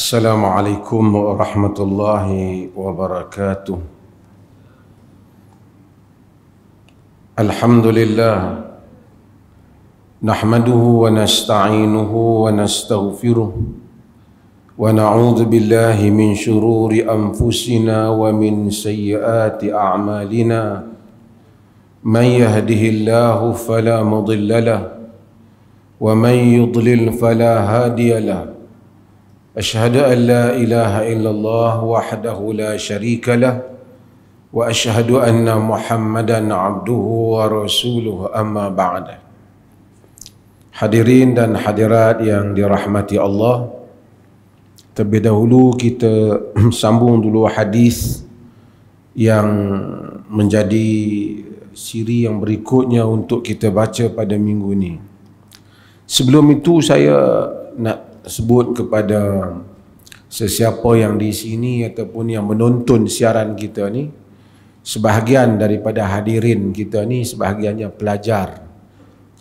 Assalamualaikum warahmatullahi wabarakatuh. Alhamdulillah nahmaduhu wa nasta'inuhu wa nastaghfiruh wa na'udzu billahi min shururi anfusina wa min sayyiati a'malina. Man yahdihillahu fala mudilla lahu wa man yudlil fala hadiya lahu. أشهد أن لا إله إلا الله وحده لا شريك له وأشهد أن محمدا عبده ورسوله أما بعد. Hadirin dan hadirat yang dirahmati Allah, terlebih dahulu kita sambung dulu hadis yang menjadi siri yang berikutnya untuk kita baca pada minggu ini. Sebelum itu saya nak sebut kepada sesiapa yang di sini ataupun yang menonton siaran kita ni, sebahagian daripada hadirin kita ni sebahagiannya pelajar.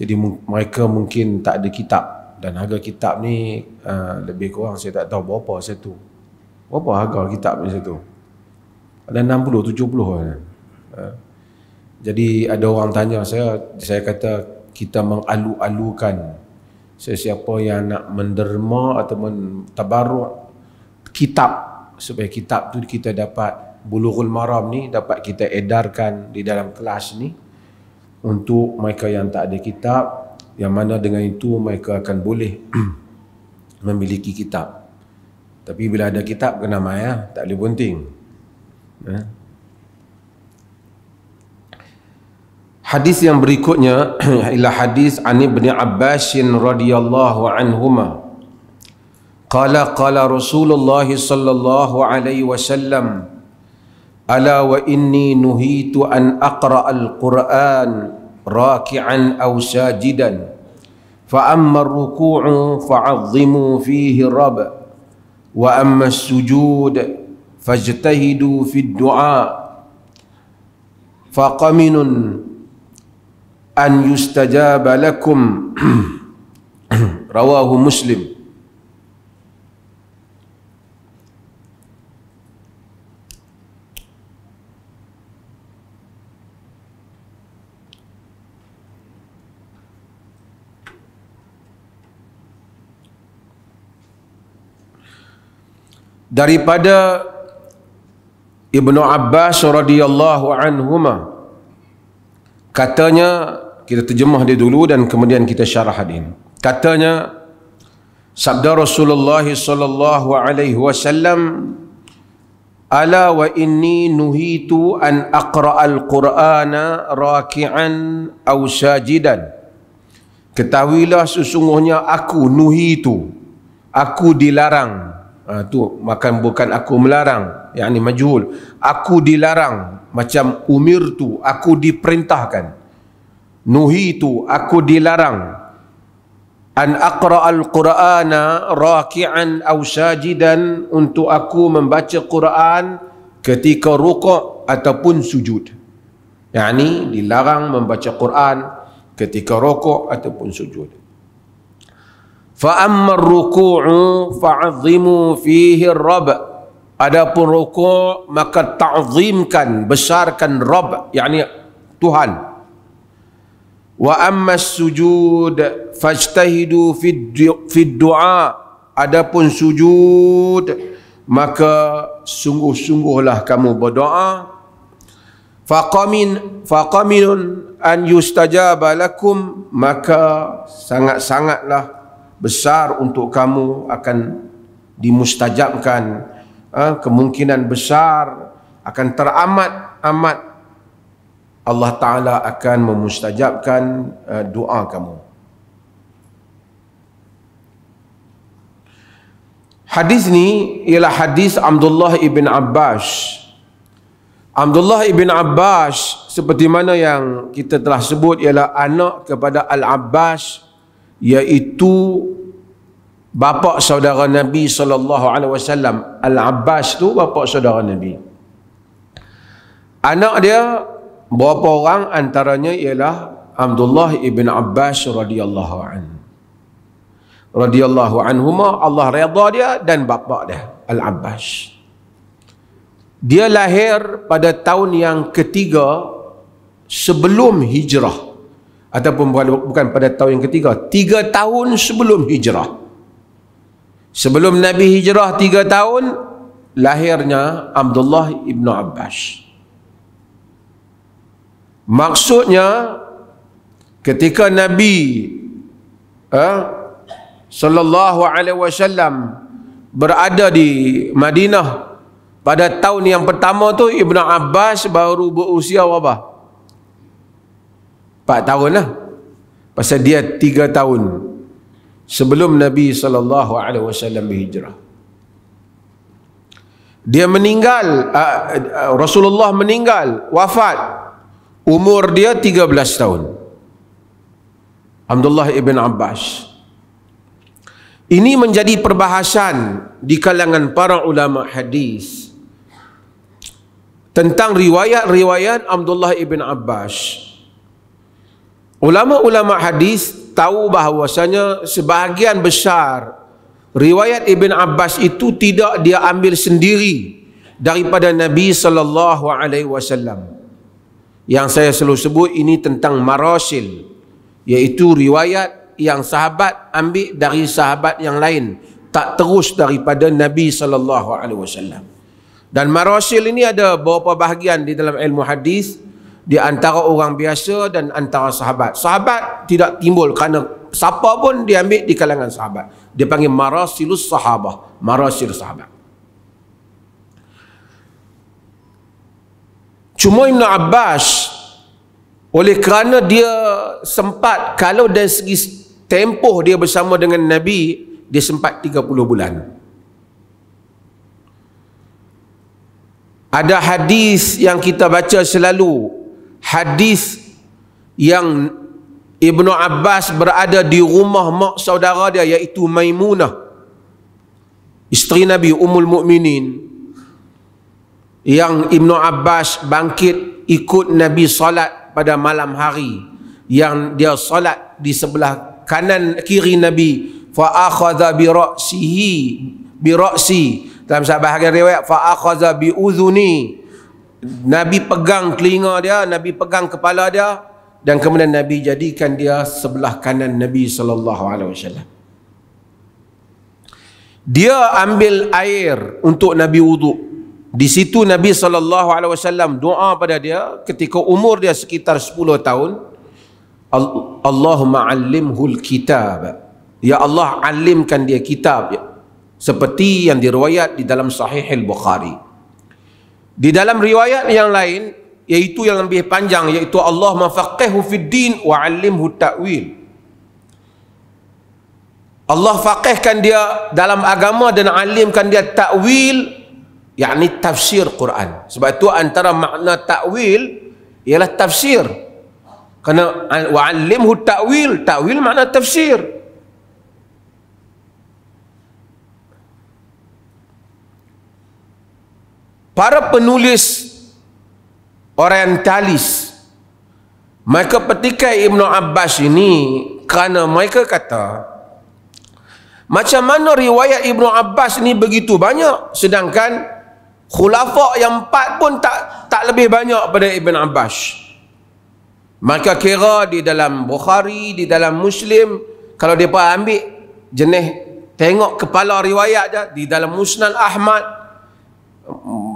Jadi mereka mungkin tak ada kitab, dan harga kitab ni lebih kurang saya tak tahu berapa satu. Berapa harga kitab ni satu? Ada 60, 70 kan. Jadi ada orang tanya saya kata kita mengalu-alukan sesiapa yang nak menderma atau tabarruk kitab, supaya kitab tu kita dapat Bulughul Maram ni dapat kita edarkan di dalam kelas ni untuk mereka yang tak ada kitab, yang mana dengan itu mereka akan boleh memiliki kitab. Tapi bila ada kitab kena mai, tak boleh bunting. Hadis yang berikutnya ialah hadis an Ibnu Abbas radhiyallahu anhuma. Qala Rasulullah sallallahu alaihi wasallam, ala wa inni nuhitu an aqra al-Qur'an raki'an aw sajidan, fa amma ar-ruku'u fa'azzimu fihi rabb, wa amma as-sujud fajtahidu fi ad-du'a, fa qaminun an yustajaba lakum. Rawahu Muslim. Daripada Ibnu Abbas radhiyallahu anhuma, katanya, kita terjemah dia dulu dan kemudian kita syarah hadis. Katanya, sabda Rasulullah sallallahu alaihi wasallam, ala wa inni nuhitu an aqra al-Qur'ana raki'an aw sajidan. Ketahuilah sesungguhnya aku nuhitu, aku dilarang. Tu bukan aku melarang, yakni majhul. Aku dilarang, macam umirtu, aku diperintahkan. Nuhitu, aku dilarang. An aqra al-Qur'ana raki'an aw sajidan, untuk aku membaca Quran ketika rukuk ataupun sujud. Yakni dilarang membaca Quran ketika rukuk ataupun sujud. Fa amma ar-ruku'u fa'azzimu fihi ar-rabb. Adapun rukuk maka ta'zimkan, besarkan Rabb, yakni Tuhan. Wa amma as-sujud fajtahidu fi du'a. Adapun sujud maka sungguh-sungguhlah kamu berdoa. Faqaminun an yustajaba lakum, maka sangat-sangatlah besar untuk kamu akan dimustajabkan. Kemungkinan besar akan teramat-amat Allah Ta'ala akan memustajabkan doa kamu. Hadis ni ialah hadis Abdullah ibn Abbas. Abdullah ibn Abbas, seperti mana yang kita telah sebut, ialah anak kepada Al-Abbas, iaitu bapa saudara Nabi SAW. Al-Abbas tu bapa saudara Nabi. Anak dia berapa orang? Antaranya ialah Abdullah ibn Abbas radhiyallahu anhu. radhiyallahu anhuma, Allah redha dia, dan bapa dia Al-Abbas. Dia lahir pada tahun yang ketiga sebelum hijrah, ataupun bukan pada tahun yang ketiga, 3 tahun sebelum hijrah. Sebelum Nabi hijrah 3 tahun, lahirnya Abdullah ibn Abbas. Maksudnya ketika Nabi sallallahu alaihi wasallam berada di Madinah pada tahun yang pertama tu, Ibn Abbas baru berusia berapa? 4 tahun lah. Pasal dia 3 tahun sebelum Nabi sallallahu alaihi wasallam berhijrah. Dia meninggal, Rasulullah meninggal, wafat, umur dia 13 tahun. Abdullah ibn Abbas. Ini menjadi perbahasan di kalangan para ulama hadis tentang riwayat-riwayat Abdullah ibn Abbas. Ulama-ulama hadis tahu bahawasanya sebahagian besar riwayat Ibn Abbas itu tidak dia ambil sendiri daripada Nabi sallallahu alaihi wasallam. Yang saya selalu sebut ini tentang marasil, iaitu riwayat yang sahabat ambil dari sahabat yang lain, tak terus daripada Nabi sallallahu alaihi wasallam. Dan marasil ini ada beberapa bahagian di dalam ilmu hadis, di antara orang biasa dan antara sahabat. Sahabat tidak timbul kerana siapa pun diambil di kalangan sahabat. Dia panggil marasilus sahabah, marasil sahabat. Cuma Ibn Abbas, oleh kerana dia sempat, kalau dari segi tempoh dia bersama dengan Nabi, dia sempat 30 bulan. Ada hadis yang kita baca selalu, hadis yang Ibnu Abbas berada di rumah mak saudara dia, iaitu Maimunah, isteri Nabi, Ummul Mukminin, yang Ibnu Abbas bangkit ikut Nabi salat pada malam hari, yang dia salat di sebelah kanan kiri Nabi, fa akhadha bi ra'si, dalam bahagian riwayat fa akhadha bi udhuni, Nabi pegang telinga dia, Nabi pegang kepala dia, dan kemudian Nabi jadikan dia sebelah kanan Nabi sallallahu alaihi wasallam. Dia ambil air untuk Nabi wuduk. Di situ Nabi sallallahu alaihi wasallam doa pada dia ketika umur dia sekitar 10 tahun, Allahumma allimhul kitab, ya Allah alimkan dia kitab, seperti yang diriwayat di dalam Sahih Al-Bukhari. Di dalam riwayat yang lain, iaitu yang lebih panjang, iaitu Allahumma faqihhu fid din wa 'allimhu ta'wil. Allah faqihkan dia dalam agama dan alimkan dia ta'wil, yakni tafsir Quran. Sebab itu antara makna ta'wil ialah tafsir. Kerana wa 'allimhu ta'wil, ta'wil makna tafsir. Para penulis orientalis mereka petikai Ibn Abbas ini kerana mereka kata, macam mana riwayat Ibn Abbas ini begitu banyak, sedangkan khulafa yang 4 pun tak lebih banyak pada Ibn Abbas. Maka kira di dalam Bukhari, di dalam Muslim, kalau dia ambil jenis tengok kepala riwayat dia, di dalam Musnad Ahmad,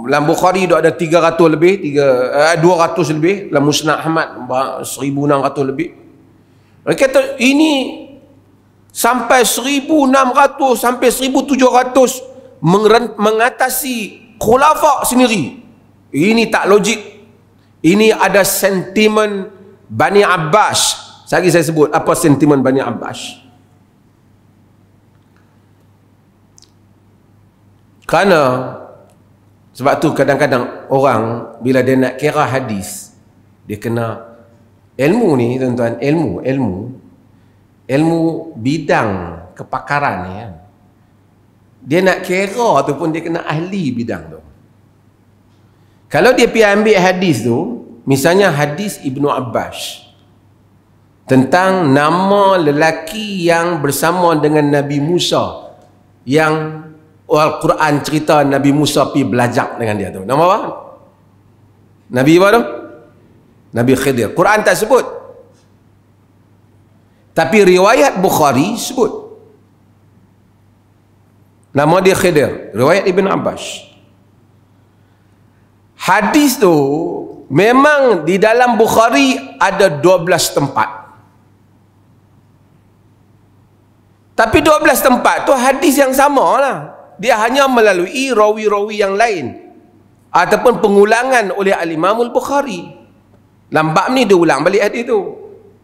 dalam Bukhari ada 300 lebih, 200 lebih, dalam Musnad Ahmad 1600 lebih. Mereka kata ini sampai 1600 sampai 1700 mengatasi khulafa sendiri. Ini tak logik. Ini ada sentimen Bani Abbas. Lagi saya sebut apa sentimen Bani Abbas. Kerana sebab tu kadang-kadang orang bila dia nak kira hadis, dia kena ilmu ni tuan-tuan, ilmu bidang kepakaran ni kan. Dia nak kira tu pun dia kena ahli bidang tu. Kalau dia pergi ambil hadis tu, misalnya hadis Ibnu Abbas, tentang nama lelaki yang bersama dengan Nabi Musa, yang Al-Quran cerita Nabi Musa pergi belajar dengan dia tu. Nama apa? Nabi apa tu? Nabi Khidir. Quran tak sebut, tapi riwayat Bukhari sebut nama dia Khidir, riwayat Ibn Abbas. Hadis tu memang di dalam Bukhari ada 12 tempat, tapi 12 tempat tu hadis yang sama lah. Dia hanya melalui rawi-rawi yang lain ataupun pengulangan oleh Al-Imam Al-Bukhari. Dalam bab ni dia ulang balik hadis tu,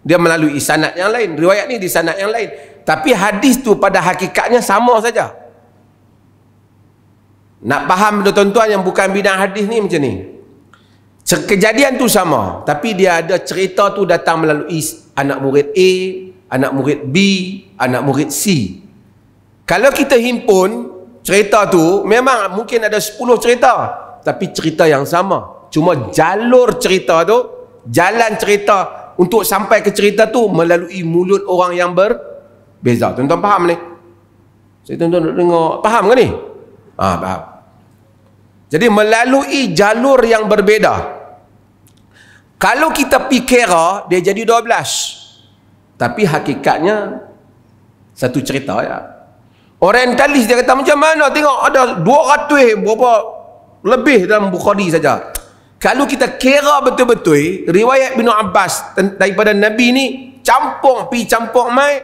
dia melalui sanad yang lain, riwayat ni di sanad yang lain, tapi hadis tu pada hakikatnya sama saja. Nak faham tuan-tuan yang bukan bidang hadis ni macam ni, kejadian tu sama, tapi dia ada cerita tu datang melalui anak murid A, anak murid B, anak murid C. Kalau kita himpun cerita tu, memang mungkin ada 10 cerita, tapi cerita yang sama, cuma jalur cerita tu, jalan cerita untuk sampai ke cerita tu melalui mulut orang yang berbeza. Tuan-tuan faham ni? Saya tuan-tuan dengar, faham ke ni? Faham. Jadi melalui jalur yang berbeza. Kalau kita fikira dia jadi 12, tapi hakikatnya satu cerita ya. Orientalis dia kata macam mana, tengok ada 200 berapa lebih dalam Bukhari saja. Kalau kita kira betul-betul riwayat Ibn Abbas daripada Nabi ni campur pi campur mai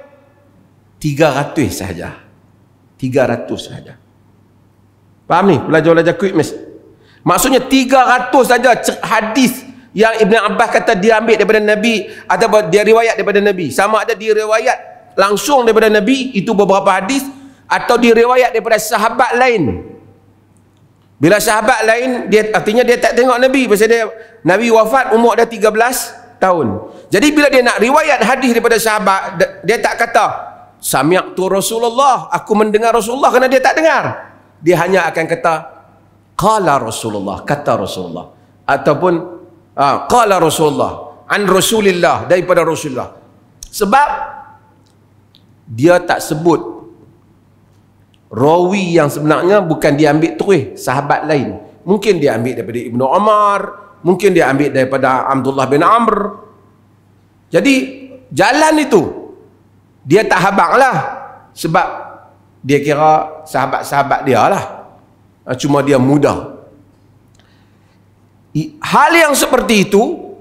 300 sahaja. 300 sahaja. Faham ni? Belajar-belajar quick mas. Maksudnya 300 saja hadis yang Ibn Abbas kata dia ambil daripada Nabi atau dia riwayat daripada Nabi. Sama ada dia riwayat langsung daripada Nabi, itu beberapa hadis, atau dia riwayat daripada sahabat lain. Bila sahabat lain, dia artinya dia tak tengok Nabi, pasal dia Nabi wafat umur dah 13 tahun. Jadi bila dia nak riwayat hadis daripada sahabat, dia tak kata sami'tu Rasulullah, aku mendengar Rasulullah, kerana dia tak dengar. Dia hanya akan kata qala Rasulullah, kata Rasulullah, ataupun qala Rasulullah an Rasulillah, daripada Rasulullah. Sebab dia tak sebut rawi yang sebenarnya, bukan dia ambil terus sahabat lain. Mungkin dia ambil daripada Ibnu Umar, mungkin dia ambil daripada Abdullah bin Amr. Jadi jalan itu dia tak habaq lah, sebab dia kira sahabat-sahabat dia lah, cuma dia mudah. Hal yang seperti itu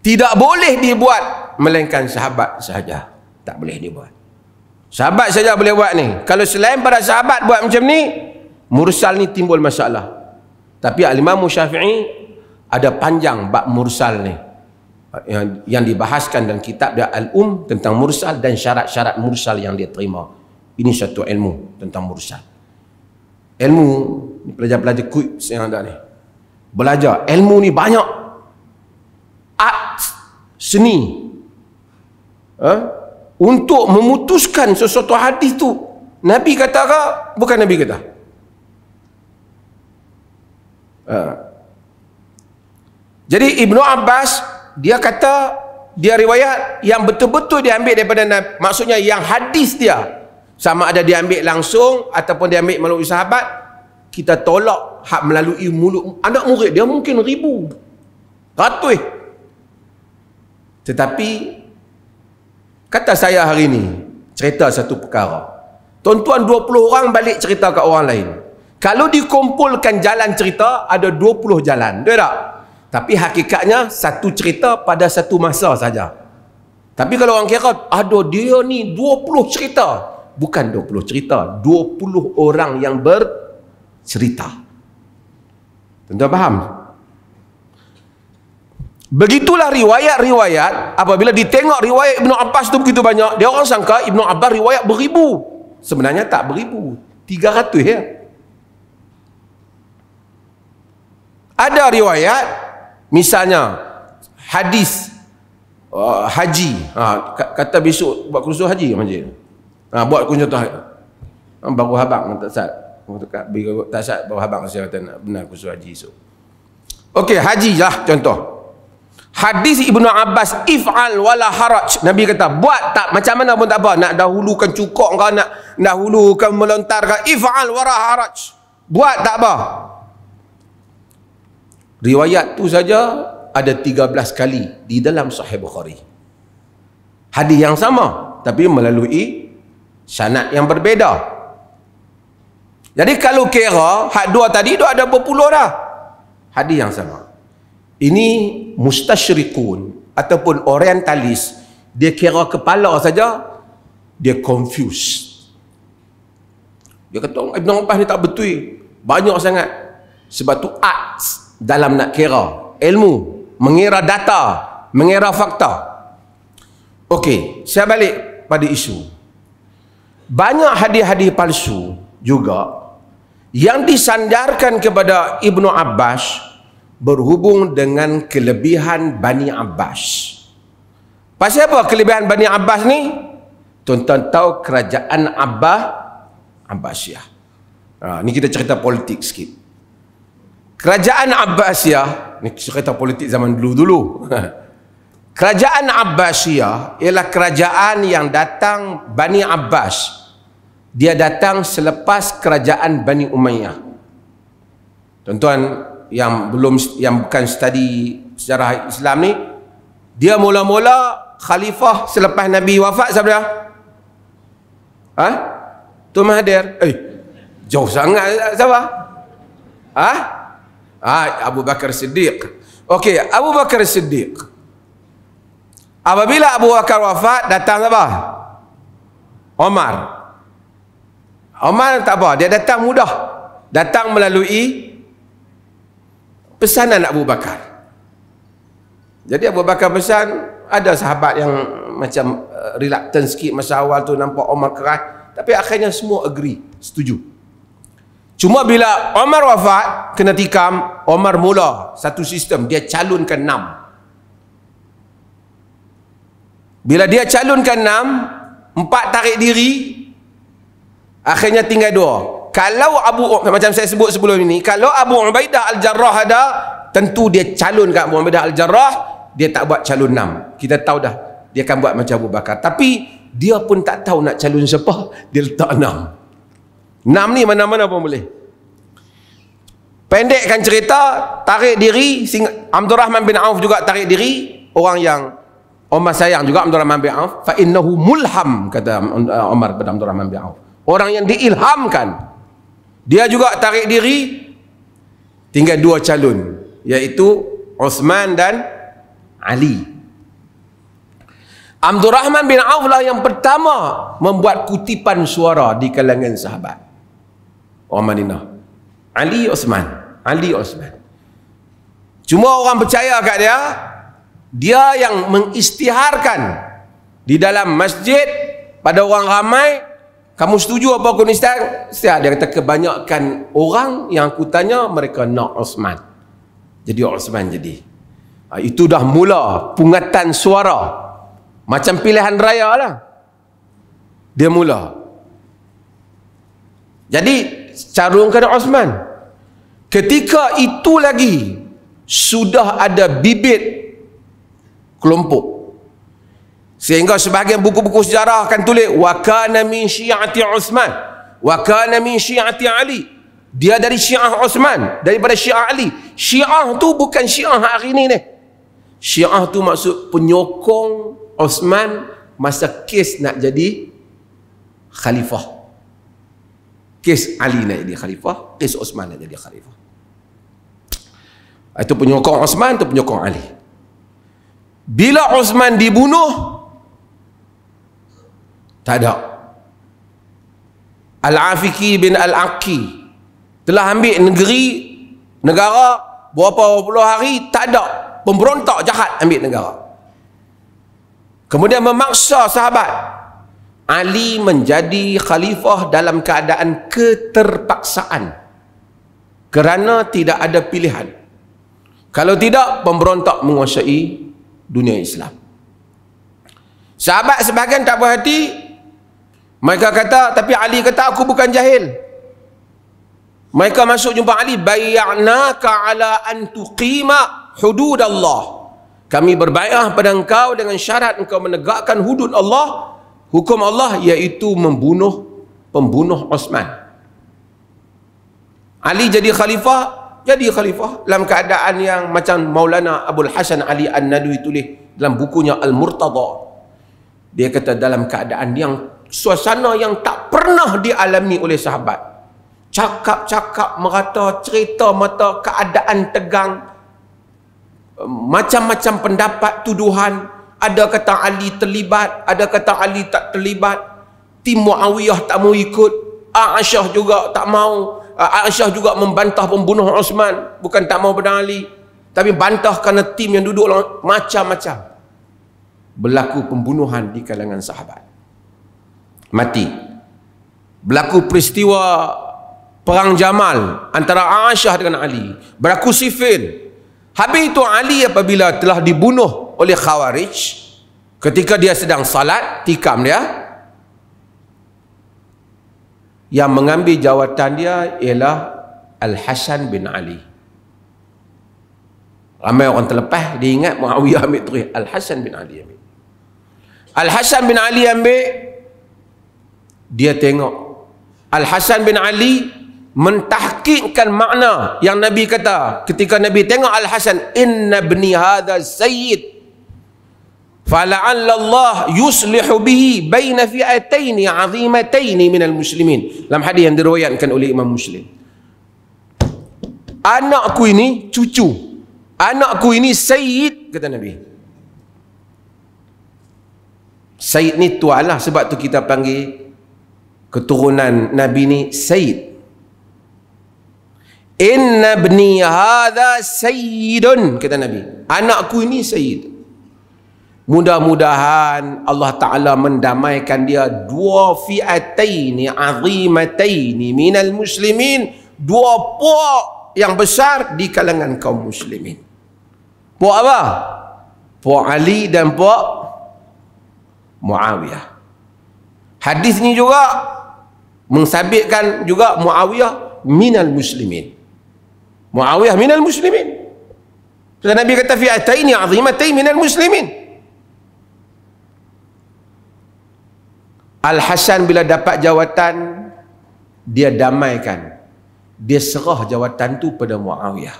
tidak boleh dibuat melainkan sahabat sahaja, tak boleh dibuat. Sahabat saja boleh buat ni. Kalau selain para sahabat buat macam ni, mursal ni timbul masalah. Tapi Al-Imam Syafi'i ada panjang bab mursal ni, yang dibahaskan dalam kitab dia Al-Um tentang mursal dan syarat-syarat mursal yang dia terima. Ini satu ilmu tentang mursal. Ilmu ni pelajar-pelajar quiz yang ada ni, belajar ilmu ni banyak. Art, seni, untuk memutuskan sesuatu hadis tu Nabi kata ke bukan Nabi kata. Jadi Ibnu Abbas dia kata dia riwayat yang betul-betul diambil daripada Nabi, maksudnya yang hadis dia sama ada diambil langsung ataupun diambil melalui sahabat, kita tolak hak melalui mulut anak murid dia, mungkin 1000, ratus. Tetapi kata saya hari ni cerita satu perkara, tuan-tuan 20 orang balik cerita ke orang lain, kalau dikumpulkan jalan cerita ada 20 jalan, betul tak? Tapi hakikatnya satu cerita pada satu masa saja. Tapi kalau orang kira ada dia ni 20 cerita, bukan 20 cerita, 20 orang yang bercerita. Tuan-tuan faham? Begitulah riwayat-riwayat. Apabila ditengok riwayat Ibnu Abbas tu begitu banyak, dia orang sangka Ibnu Abbas riwayat beribu. Sebenarnya tak beribu, 300 ya. Ada riwayat misalnya hadis haji, kata besok buat kursus haji macam buat contoh baru habang tak sat, tak sat baru habang saya kata nak benar kursus haji esok. Okey, haji lah contoh. Hadis Ibnu Abbas, if'al wala haraj. Nabi kata, buat tak macam mana pun tak apa. Nak dahulukan cukok kau, nak dahulukan melontar kau, if'al wala haraj. Buat tak apa. Riwayat tu saja ada 13 kali di dalam Sahih Bukhari. Hadis yang sama tapi melalui sanad yang berbeza. Jadi kalau kira hak dua tadi tu ada berpuluh dah hadis yang sama. Ini mustasyrikun ataupun orientalis, dia kira kepala saja dia confused. Dia kata Ibn Abbas ni tak betul, banyak sangat. Sebab tu arts dalam nak kira, ilmu, mengira data, mengira fakta. Okey, saya balik pada isu. Banyak hadis-hadis palsu juga yang disandarkan kepada Ibnu Abbas berhubung dengan kelebihan Bani Abbas. Pasal apa kelebihan Bani Abbas ni? Tuan-tuan tahu kerajaan Abbasiyah. Ni kita cerita politik sikit. Kerajaan Abbasiyah, ni cerita politik zaman dulu-dulu. Kerajaan Abbasiyah ialah kerajaan yang datang Bani Abbas. Dia datang selepas kerajaan Bani Umayyah. Tuan-tuan yang bukan study sejarah Islam ni, dia mula-mula khalifah selepas Nabi wafat siapa dia? Tuan Mahathir. Jauh sangat siapa? Abu Bakar Siddiq. Okey, Abu Bakar Siddiq. Apabila Abu Bakar wafat, datang apa? Omar tak apa, dia datang mudah. Datang melalui pesanan Abu Bakar. Jadi Abu Bakar pesan, ada sahabat yang macam reluctant sikit masa awal tu, nampak Omar keras, tapi akhirnya semua agree, setuju. Cuma bila Omar wafat, kena tikam, Omar mula satu sistem, dia calonkan 6. Bila dia calonkan 6, 4 tarik diri, akhirnya tinggal 2. Kalau macam saya sebut sebelum ini, kalau Abu Ubaidah Al-Jarrah ada, tentu dia calon kat Abu Ubaidah Al-Jarrah, dia tak buat calon 6. Kita tahu dah, dia akan buat macam Abu Bakar. Tapi dia pun tak tahu nak calon siapa, dia letak 6. 6 ni mana-mana pun boleh. Pendekkan cerita, tarik diri, Abdul Rahman bin Auf juga tarik diri, orang yang Omar sayang juga Abdul Rahman bin Auf, fa innahu mulham, kata Omar kepada Abdul Rahman bin Auf. Orang yang diilhamkan. Dia juga tarik diri, tinggal 2 calon, iaitu Uthman dan Ali. Abdul Rahman bin Auf lah yang pertama membuat kutipan suara di kalangan sahabat orang Madinah. Ali Uthman. Cuma orang percaya kat dia yang mengisytiharkan di dalam masjid pada orang ramai. Kamu setuju apa aku ni Ustaz? Dia kata kebanyakan orang yang aku tanya, mereka nak Uthman. Jadi Uthman jadi. Itu dah mula pungatan suara. Macam pilihan raya lah. Dia mula. Jadi carungkan Uthman. Ketika itu lagi sudah ada bibit kelompok. Sehingga sebahagian buku-buku sejarah akan tulis wa kana min syi'ati Uthman wa kana min syi'ati Ali. Dia dari Syiah Uthman, daripada Syiah Ali. Syiah tu bukan Syiah hari ni ni. Syiah tu maksud penyokong Uthman masa kes nak jadi khalifah. Kes Ali nak jadi khalifah, kes Uthman nak jadi khalifah. Itu penyokong Uthman, itu penyokong Ali. Bila Uthman dibunuh, tak ada. Al-Afiqi bin Al-Aqi telah ambil negara berapa puluh hari, tak ada. Pemberontak jahat ambil negara. Kemudian memaksa sahabat. Ali menjadi khalifah dalam keadaan keterpaksaan. Kerana tidak ada pilihan. Kalau tidak, pemberontak menguasai dunia Islam. Sahabat sebahagian tak puas hati. Mereka kata, tapi Ali kata aku bukan jahil. Mereka masuk jumpa Ali, bayya'naka ala an tuqima hudud Allah. Kami berbaiat pada engkau dengan syarat engkau menegakkan hudud Allah, hukum Allah, iaitu membunuh pembunuh Osman. Ali jadi khalifah dalam keadaan yang macam Maulana Abul Hasan Ali An-Nadwi tulis dalam bukunya Al-Murtada. Dia kata dalam keadaan yang suasana yang tak pernah dialami oleh sahabat. Cakap-cakap merata, cerita mata, keadaan tegang, macam-macam pendapat, tuduhan. Ada kata Ali terlibat, ada kata Ali tak terlibat. Tim Muawiyah tak mau ikut, Aisyah juga tak mau. Aisyah juga membantah pembunuh Osman, bukan tak mau pada Ali, tapi bantah kerana tim yang duduk macam-macam. Berlaku pembunuhan di kalangan sahabat, mati. Berlaku peristiwa perang Jamal antara Aisyah dengan Ali. Berlaku Siffin. Habis itu Ali apabila telah dibunuh oleh Khawarij, ketika dia sedang salat, tikam dia, yang mengambil jawatan dia ialah Al-Hasan bin Ali. Ramai orang terlepas, dia ingat Muawiyah ambil terus. Al-Hasan bin Ali ambil. Al-Hasan bin Ali ambil, dia tengok Al-Hasan bin Ali mentahqiqkan makna yang Nabi kata ketika Nabi tengok Al-Hasan, inna ibni hadha sayyid fala'alla Allah yuslihu bihi baina fi'ataini 'azimataini minal muslimin. Dalam hadis yang diriwayatkan oleh Imam Muslim, anakku ini cucu, anakku ini sayyid, kata Nabi. Sayyid ni tuan lah, sebab tu kita panggil keturunan Nabi ni sayyid. Inna ibni hadha sayyidun, kata Nabi, anakku ini sayyid. Mudah-mudahan Allah Ta'ala mendamaikan dia dua fi'ataini azimataini minal muslimin, dua puak yang besar di kalangan kaum muslimin. Puak apa? Puak Ali dan puak Muawiyah. Hadis ni juga mensabitkan juga Muawiyah minal muslimin. Muawiyah minal muslimin. Sebab Nabi kata fi'ataini azimataini minal muslimin. Al-Hasan bila dapat jawatan, dia damaikan, dia serah jawatan tu pada Muawiyah.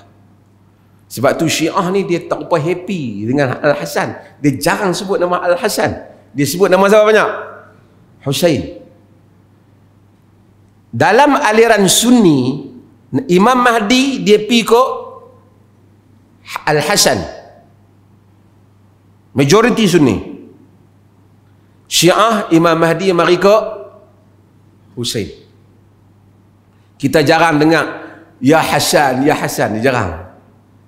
Sebab tu Syiah ni dia tak apa happy dengan Al-Hasan. Dia jarang sebut nama Al-Hasan, dia sebut nama siapa banyak? Husain. Dalam aliran Sunni, Imam Mahdi dia pergi ke Al-Hasan, majoriti Sunni. Syiah Imam Mahdi mari ke Husain. Kita jarang dengar ya Hasan, ya Hasan, dia jarang.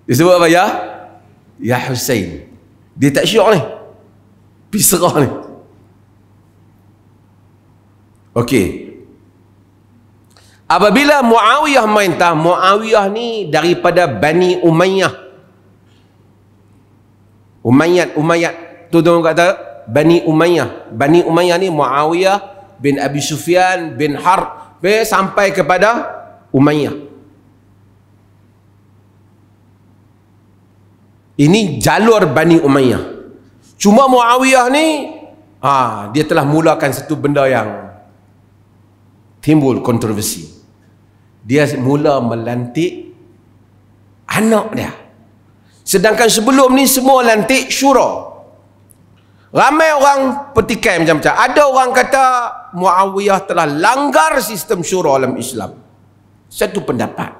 Dia sebut apa? Ya Husain. Dia tak syiah ni, pisrah ni. Okey, apabila Muawiyah maintah, Muawiyah ni daripada Bani Umayyah. Umayyad tu orang kata Bani Umayyah. Bani Umayyah ni Muawiyah bin Abi Sufyan bin Harb sampai kepada Umayyah. Ini jalur Bani Umayyah. Cuma Muawiyah ni dia telah mulakan satu benda yang timbul kontroversi. Dia mula melantik anak dia, sedangkan sebelum ni semua lantik syura. Ramai orang petikai macam-macam. Ada orang kata Muawiyah telah langgar sistem syura dalam Islam. Satu pendapat.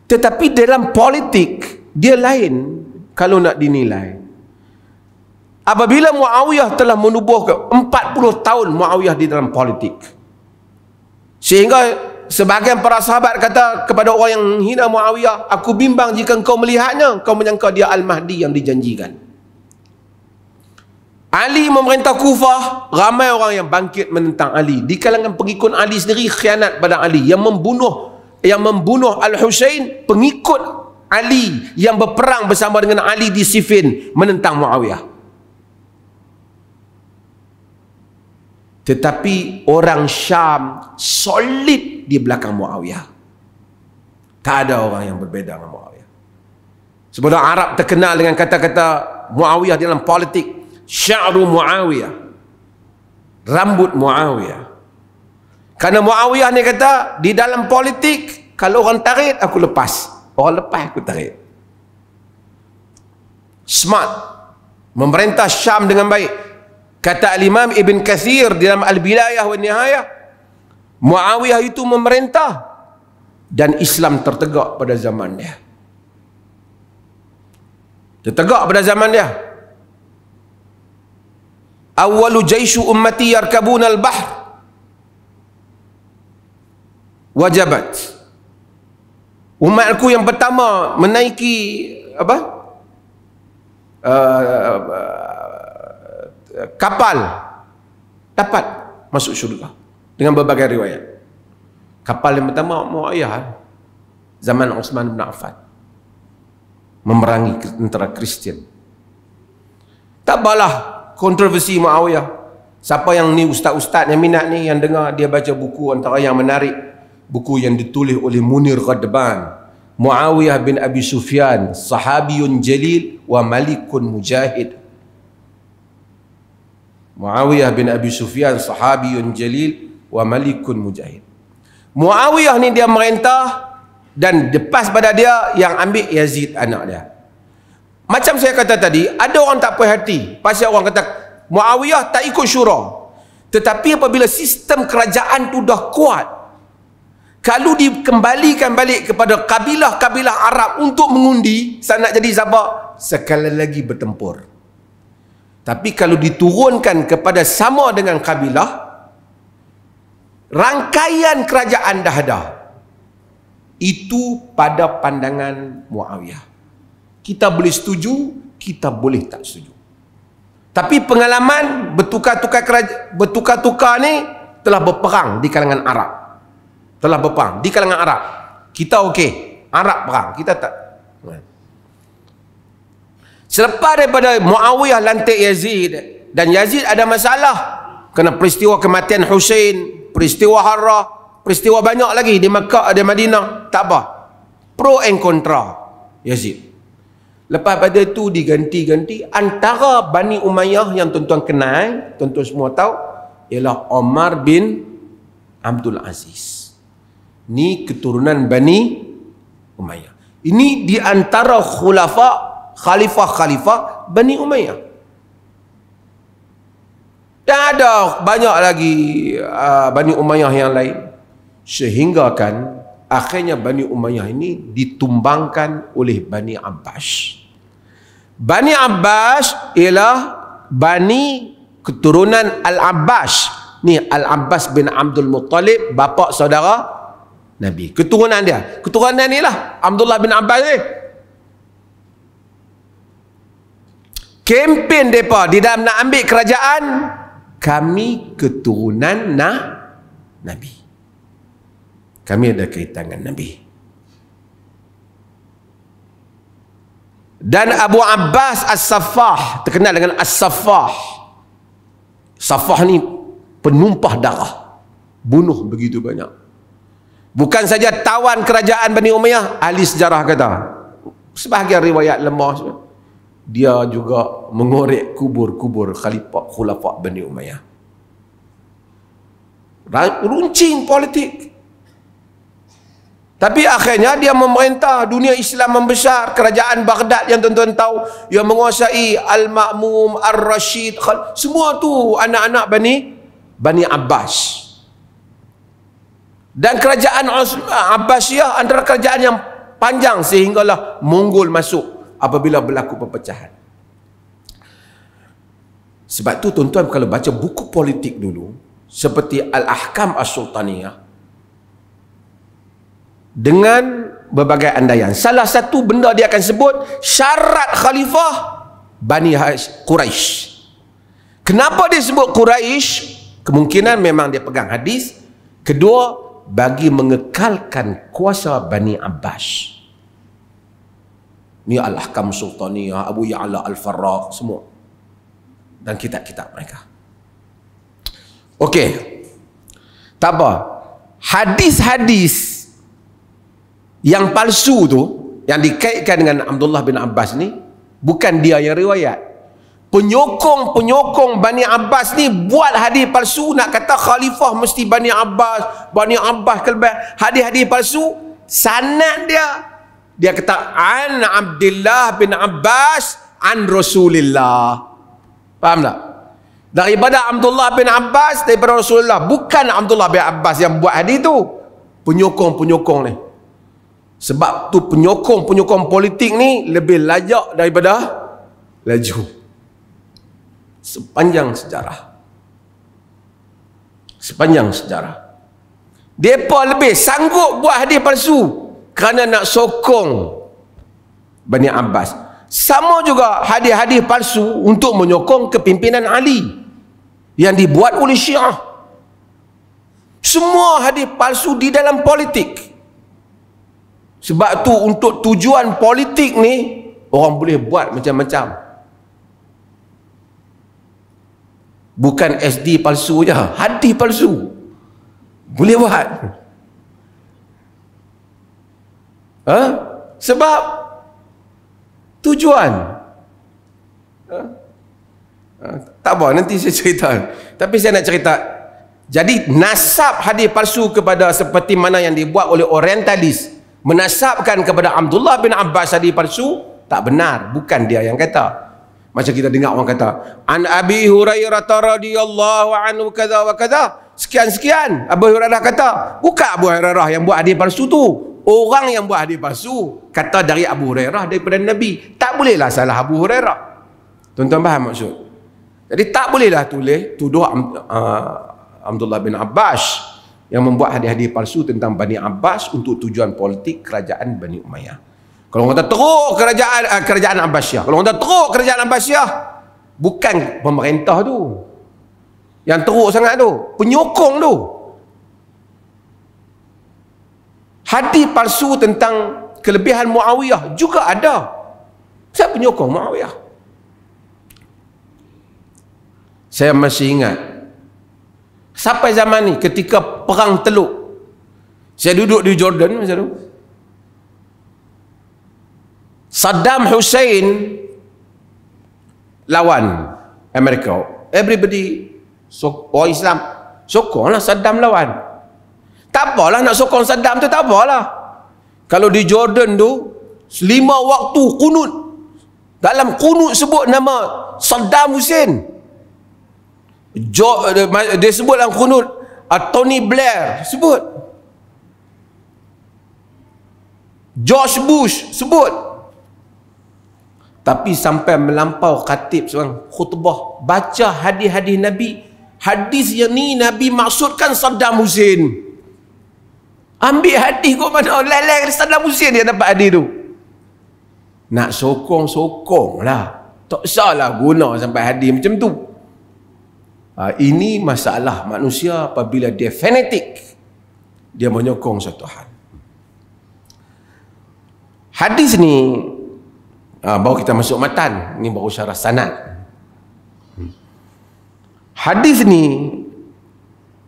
Tetapi dalam politik dia lain kalau nak dinilai. Apabila Muawiyah telah menubuhkan 40 tahun Muawiyah di dalam politik, sehingga sebahagian para sahabat kata kepada orang yang hina Muawiyah, aku bimbang jika engkau melihatnya, kau menyangka dia Al-Mahdi yang dijanjikan. Ali memerintah Kufah, ramai orang yang bangkit menentang Ali. Di kalangan pengikut Ali sendiri khianat pada Ali. Yang membunuh Al-Husain, pengikut Ali yang berperang bersama dengan Ali di Siffin menentang Muawiyah. Tetapi orang Syam solid di belakang Muawiyah. Tak ada orang yang berbeza dengan Muawiyah. Sebelum Arab terkenal dengan kata-kata Muawiyah dalam politik, sya'ru Muawiyah, rambut Muawiyah. Karena Muawiyah ni kata, di dalam politik kalau orang tarik aku lepas, orang lepas aku tarik. Smart, memerintah Syam dengan baik. Kata Al-Imam Ibn Kathir dalam Al-Bidayah wa Nihayah, Muawiyah itu memerintah dan Islam tertegak pada zaman dia. Tertegak pada zaman dia. Awwalu jaishu ummati yarkabuna al-bahr wajabat. Umatku yang pertama menaiki kapal dapat masuk syurga dengan berbagai riwayat. Kapal yang pertama Muawiyah zaman Uthman bin Affan memerangi tentera Kristian. Tak apalah kontroversi Muawiyah. Siapa yang ni ustaz-ustaz yang minat ni, yang dengar dia baca buku antara yang menarik, buku yang ditulis oleh Munir Ghadban, Muawiyah bin Abi Sufyan, sahabiyun jalil wa malikun mujahid. Muawiyah bin Abi Sufyan, sahabiyun jalil wa malikun mujahid. Muawiyah ni dia merintah, dan lepas pada dia yang ambil Yazid anak dia. Macam saya kata tadi, ada orang tak puas hati pasal orang kata Muawiyah tak ikut syura. Tetapi apabila sistem kerajaan tu dah kuat, kalau dikembalikan balik kepada kabilah-kabilah Arab untuk mengundi nak jadi siapa, sekali lagi bertempur. Tapi kalau diturunkan kepada sama dengan kabilah, rangkaian kerajaan dah ada. Itu pada pandangan Muawiyah. Kita boleh setuju, kita boleh tak setuju. Tapi pengalaman bertukar-tukar ni telah berperang di kalangan Arab. Telah berperang di kalangan Arab. Kita okey, Arab perang, kita tak. Selepas daripada Muawiyah lantik Yazid, dan Yazid ada masalah kerana peristiwa kematian Husain, peristiwa Harrah, peristiwa banyak lagi di Makkah, di Madinah, tak apa. Pro and kontra Yazid. Lepas pada itu diganti-ganti. Antara Bani Umayyah yang tuan-tuan kenal, tuan-tuan semua tahu, ialah Omar bin Abdul Aziz. Ni keturunan Bani Umayyah. Ini di antara khalifah-khalifah Bani Umayyah. Dan ada banyak lagi Bani Umayyah yang lain. Sehingga kan akhirnya Bani Umayyah ini ditumbangkan oleh Bani Abbas. Bani Abbas ialah Bani keturunan Al-Abbas. Ni Al-Abbas bin Abdul Muttalib, bapa saudara Nabi. Keturunan dia. Keturunan ni lah Abdullah bin Abbas ni. Kempen mereka di dalam nak ambil kerajaan, kami keturunan Nabi. Kami ada kaitan dengan Nabi. Dan Abu Abbas As-Saffah, terkenal dengan As-Saffah. Saffah ni penumpah darah, bunuh begitu banyak. Bukan saja tawan kerajaan Bani Umayyah, ahli sejarah kata, sebahagian riwayat lemah, dia juga mengorek kubur-kubur khulafah Bani Umayyah. Runcing politik. Tapi akhirnya dia memerintah, dunia Islam membesar. Kerajaan Baghdad yang tuan-tuan tahu, yang menguasai Al-Ma'mum, Ar-Rashid, semua tu anak-anak Bani Abbas. Dan kerajaan Abbasiyah antara kerajaan yang panjang, sehinggalah Mongol masuk apabila berlaku perpecahan. Sebab tu tuan-tuan kalau baca buku politik dulu, seperti Al-Ahkam As-Sultaniyah, dengan berbagai andaian, salah satu benda dia akan sebut syarat khalifah Bani Quraisy. Kenapa dia sebut Quraisy? Kemungkinan memang dia pegang hadis. Kedua, bagi mengekalkan kuasa Bani Abbas. Ni Al-Ahkam Sultaniyah, Abu Ya'la Al-Farraq, semua, dan kitab-kitab mereka. Okey, tak apa. Hadis-hadis yang palsu tu, yang dikaitkan dengan Abdullah bin Abbas ni bukan dia yang riwayat. Penyokong Bani Abbas ni buat hadis palsu, nak kata khalifah mesti Bani Abbas kelebih hadis-hadis palsu. Sanad dia kata an Abdullah bin Abbas an Rasulillah. Faham tak? Daripada Abdullah bin Abbas, daripada Rasulullah. Bukan Abdullah bin Abbas yang buat hadis tu, penyokong ni. Sebab tu penyokong politik ni lebih lajak daripada laju sepanjang sejarah. Depa lebih sanggup buat hadis palsu kerana nak sokong Bani Abbas. Sama juga hadis-hadis palsu untuk menyokong kepimpinan Ali yang dibuat oleh Syiah. Semua hadis palsu di dalam politik. Sebab tu untuk tujuan politik ni orang boleh buat macam-macam. Bukan SD palsu je, hadis palsu boleh buat. Sebab tujuan. Tak apa, nanti saya cerita. Tapi saya nak cerita. Jadi nasab hadis palsu kepada seperti mana yang dibuat oleh orientalis, menasabkan kepada Abdullah bin Abbas hadis palsu, tak benar. Bukan dia yang kata. Macam kita dengar orang kata, an Abi Hurairah radhiyallahu anhu kaza wa kaza, sekian Abu Hurairah kata. Bukan Abu Hurairah yang buat hadis palsu tu, orang yang buat hadis palsu kata dari Abu Hurairah daripada Nabi. Tak bolehlah salah Abu Hurairah. Tuan-tuan faham maksud? Jadi tak bolehlah tuduh Abdullah bin Abbas yang membuat hadis-hadis palsu tentang Bani Abbas untuk tujuan politik kerajaan Bani Umayyah. Kalau orang kata teruk kerajaan Abbasiyah, kalau orang kata teruk kerajaan Abbasiyah, bukan pemerintah tu yang teruk sangat tu, penyokong tu. Hadis palsu tentang kelebihan Muawiyah juga ada. Saya penyokong Muawiyah. Saya masih ingat sampai zaman ni ketika perang Teluk, saya duduk di Jordan masa tu. Saddam Hussein lawan Amerika. Everybody orang Islam sokonglah Saddam lawan. Tak apalah nak sokong Saddam tu, tak apalah. Kalau di Jordan tu 5 waktu kunut, dalam kunut sebut nama Saddam Hussein. Dia sebut dalam kunut Tony Blair sebut, George Bush sebut. Tapi sampai melampau khatib seorang khutbah baca hadis-hadis Nabi. Hadis yang ni Nabi maksudkan Saddam Hussein. Ambil hadis kau mana leleng Saddam Hussein dia dapat hadis tu. Nak sokong lah. Tak salah guna sampai hadis macam tu. Ini masalah manusia apabila dia fanatik, dia menyokong satu hal. Hadis ni baru kita masuk matan. Ini baru syarah sanad. Hadis ni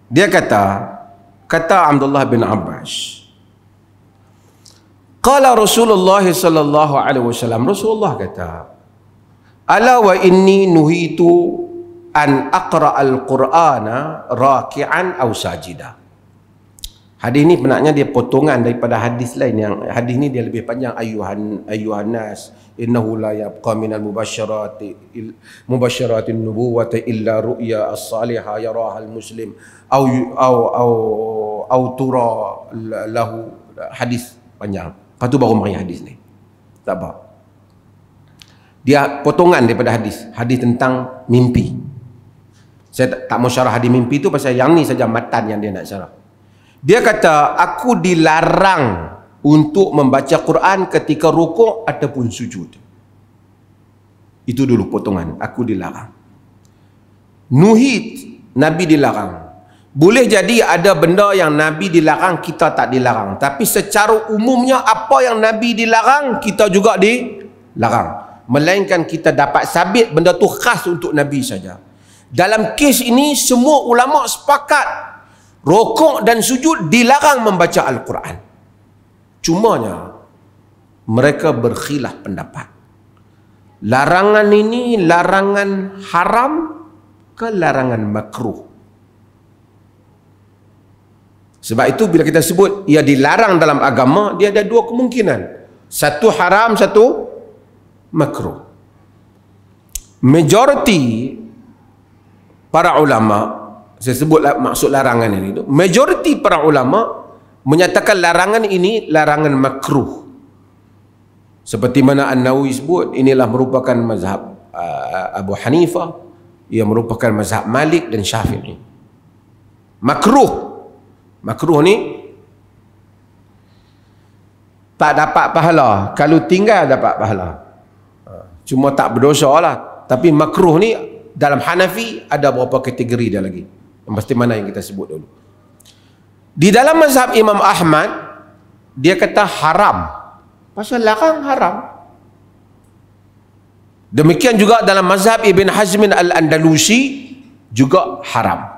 dia kata Abdullah bin Abbas, qala Rasulullah sallallahu alaihi wasallam, Rasulullah kata, ala wa inni nuhitu an aqra al-Qur'ana raki'an aw sajida. Hadis ni penaknya dia potongan daripada hadis lain yang hadis ni dia lebih panjang. Ayuhan nas innahu la yabqa minal mubashsharatin nubuwwati illa ru'ya as-salihah yaraha al-muslim au tura lahu. Hadis panjang. Lepas tu baru mari hadis ni. Tak apa. Dia potongan daripada hadis tentang mimpi. Saya tak mau syarah hadis mimpi tu pasal yang ni saja matan yang dia nak syarah. Dia kata, aku dilarang untuk membaca Quran ketika rukuk ataupun sujud. Itu dulu potongan. Aku dilarang. Nuhid, Nabi dilarang. Boleh jadi ada benda yang Nabi dilarang, kita tak dilarang. Tapi secara umumnya apa yang Nabi dilarang, kita juga dilarang. Melainkan kita dapat sabit benda tu khas untuk Nabi saja. Dalam kes ini semua ulama sepakat rukuk dan sujud dilarang membaca Al-Quran. Cumanya mereka berkhilaf pendapat. Larangan ini larangan haram ke larangan makruh. Sebab itu bila kita sebut ia dilarang dalam agama, dia ada dua kemungkinan. Satu haram, satu makruh. Majoriti para ulama, saya sebut maksud larangan ini, majoriti para ulama menyatakan larangan ini larangan makruh. Seperti mana An-Nawawi sebut, inilah merupakan mazhab Abu Hanifah, ia merupakan mazhab Malik dan Syafi'i. Makruh. Makruh ni tak dapat pahala, kalau tinggal dapat pahala, cuma tak berdosa lah. Tapi makruh ni dalam Hanafi ada beberapa kategori dia lagi, mesti mana yang kita sebut dulu. Di dalam mazhab Imam Ahmad, dia kata haram, pasal larang haram. Demikian juga dalam mazhab Ibn Hazmin Al-Andalusi juga haram.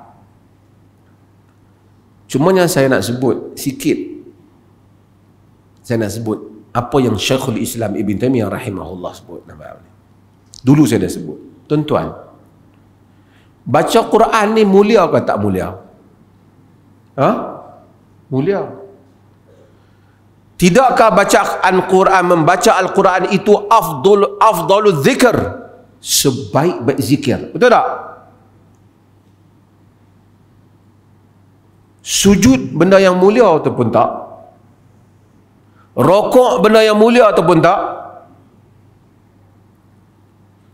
Cuma yang saya nak sebut sikit, saya nak sebut apa yang Syekhul Islam Ibn Taimiyah rahimahullah sebut. Dulu saya dah sebut. Tuan-tuan, baca Quran ni mulia ke tak mulia? Mulia. Tidakkah bacaan Quran, membaca Al-Quran itu afdalul zikr, sebaik-baik zikir? Betul tak? Sujud benda yang mulia ataupun tak? Rokok benda yang mulia ataupun tak?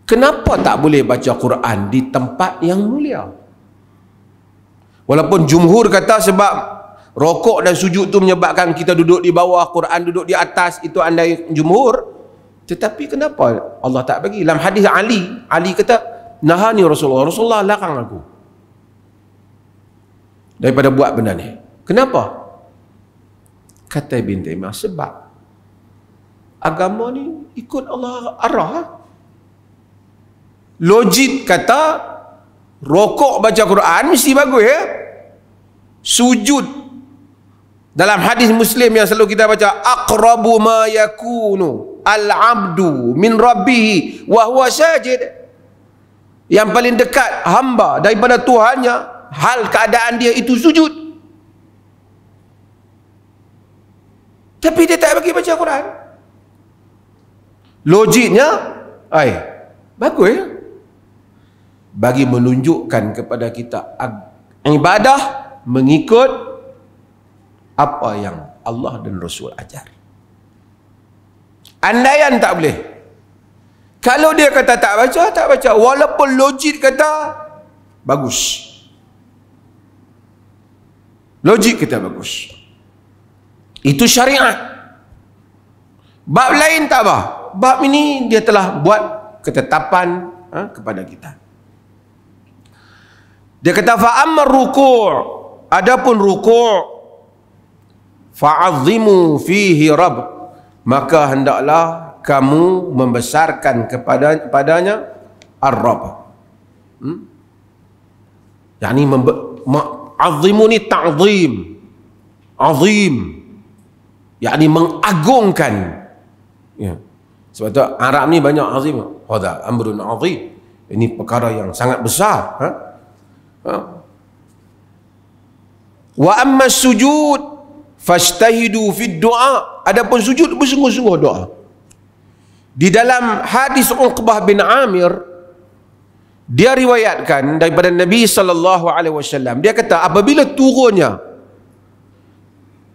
Kenapa tak boleh baca Quran di tempat yang mulia? Walaupun jumhur kata sebab rokok dan sujud tu menyebabkan kita duduk di bawah, Quran duduk di atas, itu andai jumhur. Tetapi kenapa Allah tak bagi? Dalam hadis Ali kata, nahani Rasulullah larang aku daripada buat benda ni. Kenapa? Kata Ibn Taimiyah, sebab agama ni ikut Allah arah. Logik kata rokok baca Quran mesti bagus ya. Sujud dalam hadis Muslim yang selalu kita baca, aqrabu ma yakunu al-abdu min rabbih wa huwa sajid, yang paling dekat hamba daripada Tuhannya, hal keadaan dia itu sujud. Tapi dia tak bagi baca Quran. Logiknya bagus ya, bagi menunjukkan kepada kita ibadah mengikut apa yang Allah dan Rasul ajar. Andaian tak boleh, kalau dia kata tak baca, walaupun logik kata bagus, logik kita bagus, itu syariat. Bab lain tak apa, bab ini dia telah buat ketetapan kepada kita. Dia kata fa'ammar ruku', adapun ruku', fa'azzimu fihi rabb, maka hendaklah kamu membesarkan kepadanya ar-rabb. Yani azimu ni ta'zim, azim, yakni mengagungkan ya. Sebab tu Arab ni banyak azim, hadha amrun azim, ini perkara yang sangat besar. Wa amma sujud fajtahidu fid du'a, adapun sujud bersungguh-sungguh doa. Di dalam hadis Uqbah bin Amir, dia riwayatkan daripada Nabi SAW, dia kata apabila turunnya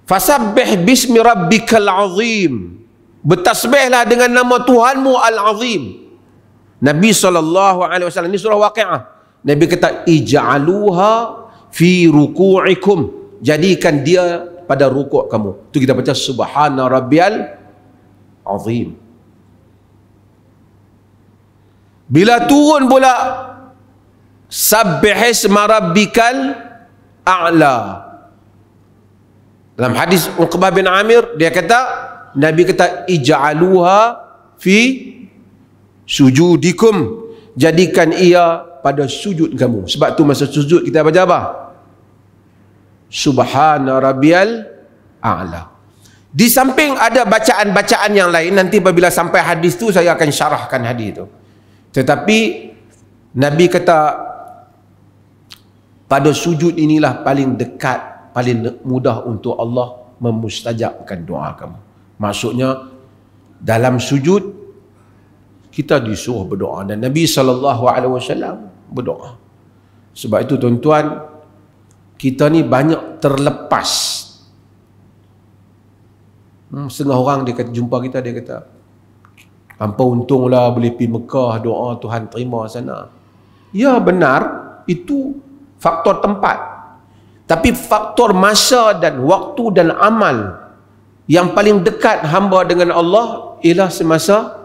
fasabbih bismi rabbikal azim, bertasbihlah dengan nama Tuhanmu al-azim. Nabi SAW, ini surah Waqi'ah, Nabi kata ij'aluha fi ruku'ikum, jadikan dia pada rukuk kamu. Itu kita baca subhana rabbiyal azim. Bila turun pula sabbihis marabbikal a'la, dalam hadis Uqbah bin Amir dia kata, Nabi kata ij'aluha fi sujudikum, jadikan ia pada sujud kamu. Sebab tu masa sujud kita baca apa? Subhana rabbiyal a'la. Di samping ada bacaan-bacaan yang lain, nanti apabila sampai hadis tu saya akan syarahkan hadis tu. Tetapi Nabi kata pada sujud inilah paling dekat, paling mudah untuk Allah memustajabkan doa kamu. Maksudnya dalam sujud kita disuruh berdoa, dan Nabi SAW berdoa. Sebab itu tuan-tuan, kita ni banyak terlepas. Setengah orang dia kata, jumpa kita, dia kata, hampa untunglah boleh pergi Mekah, doa Tuhan terima sana. Ya benar, itu faktor tempat. Tapi faktor masa dan waktu dan amal yang paling dekat hamba dengan Allah ialah semasa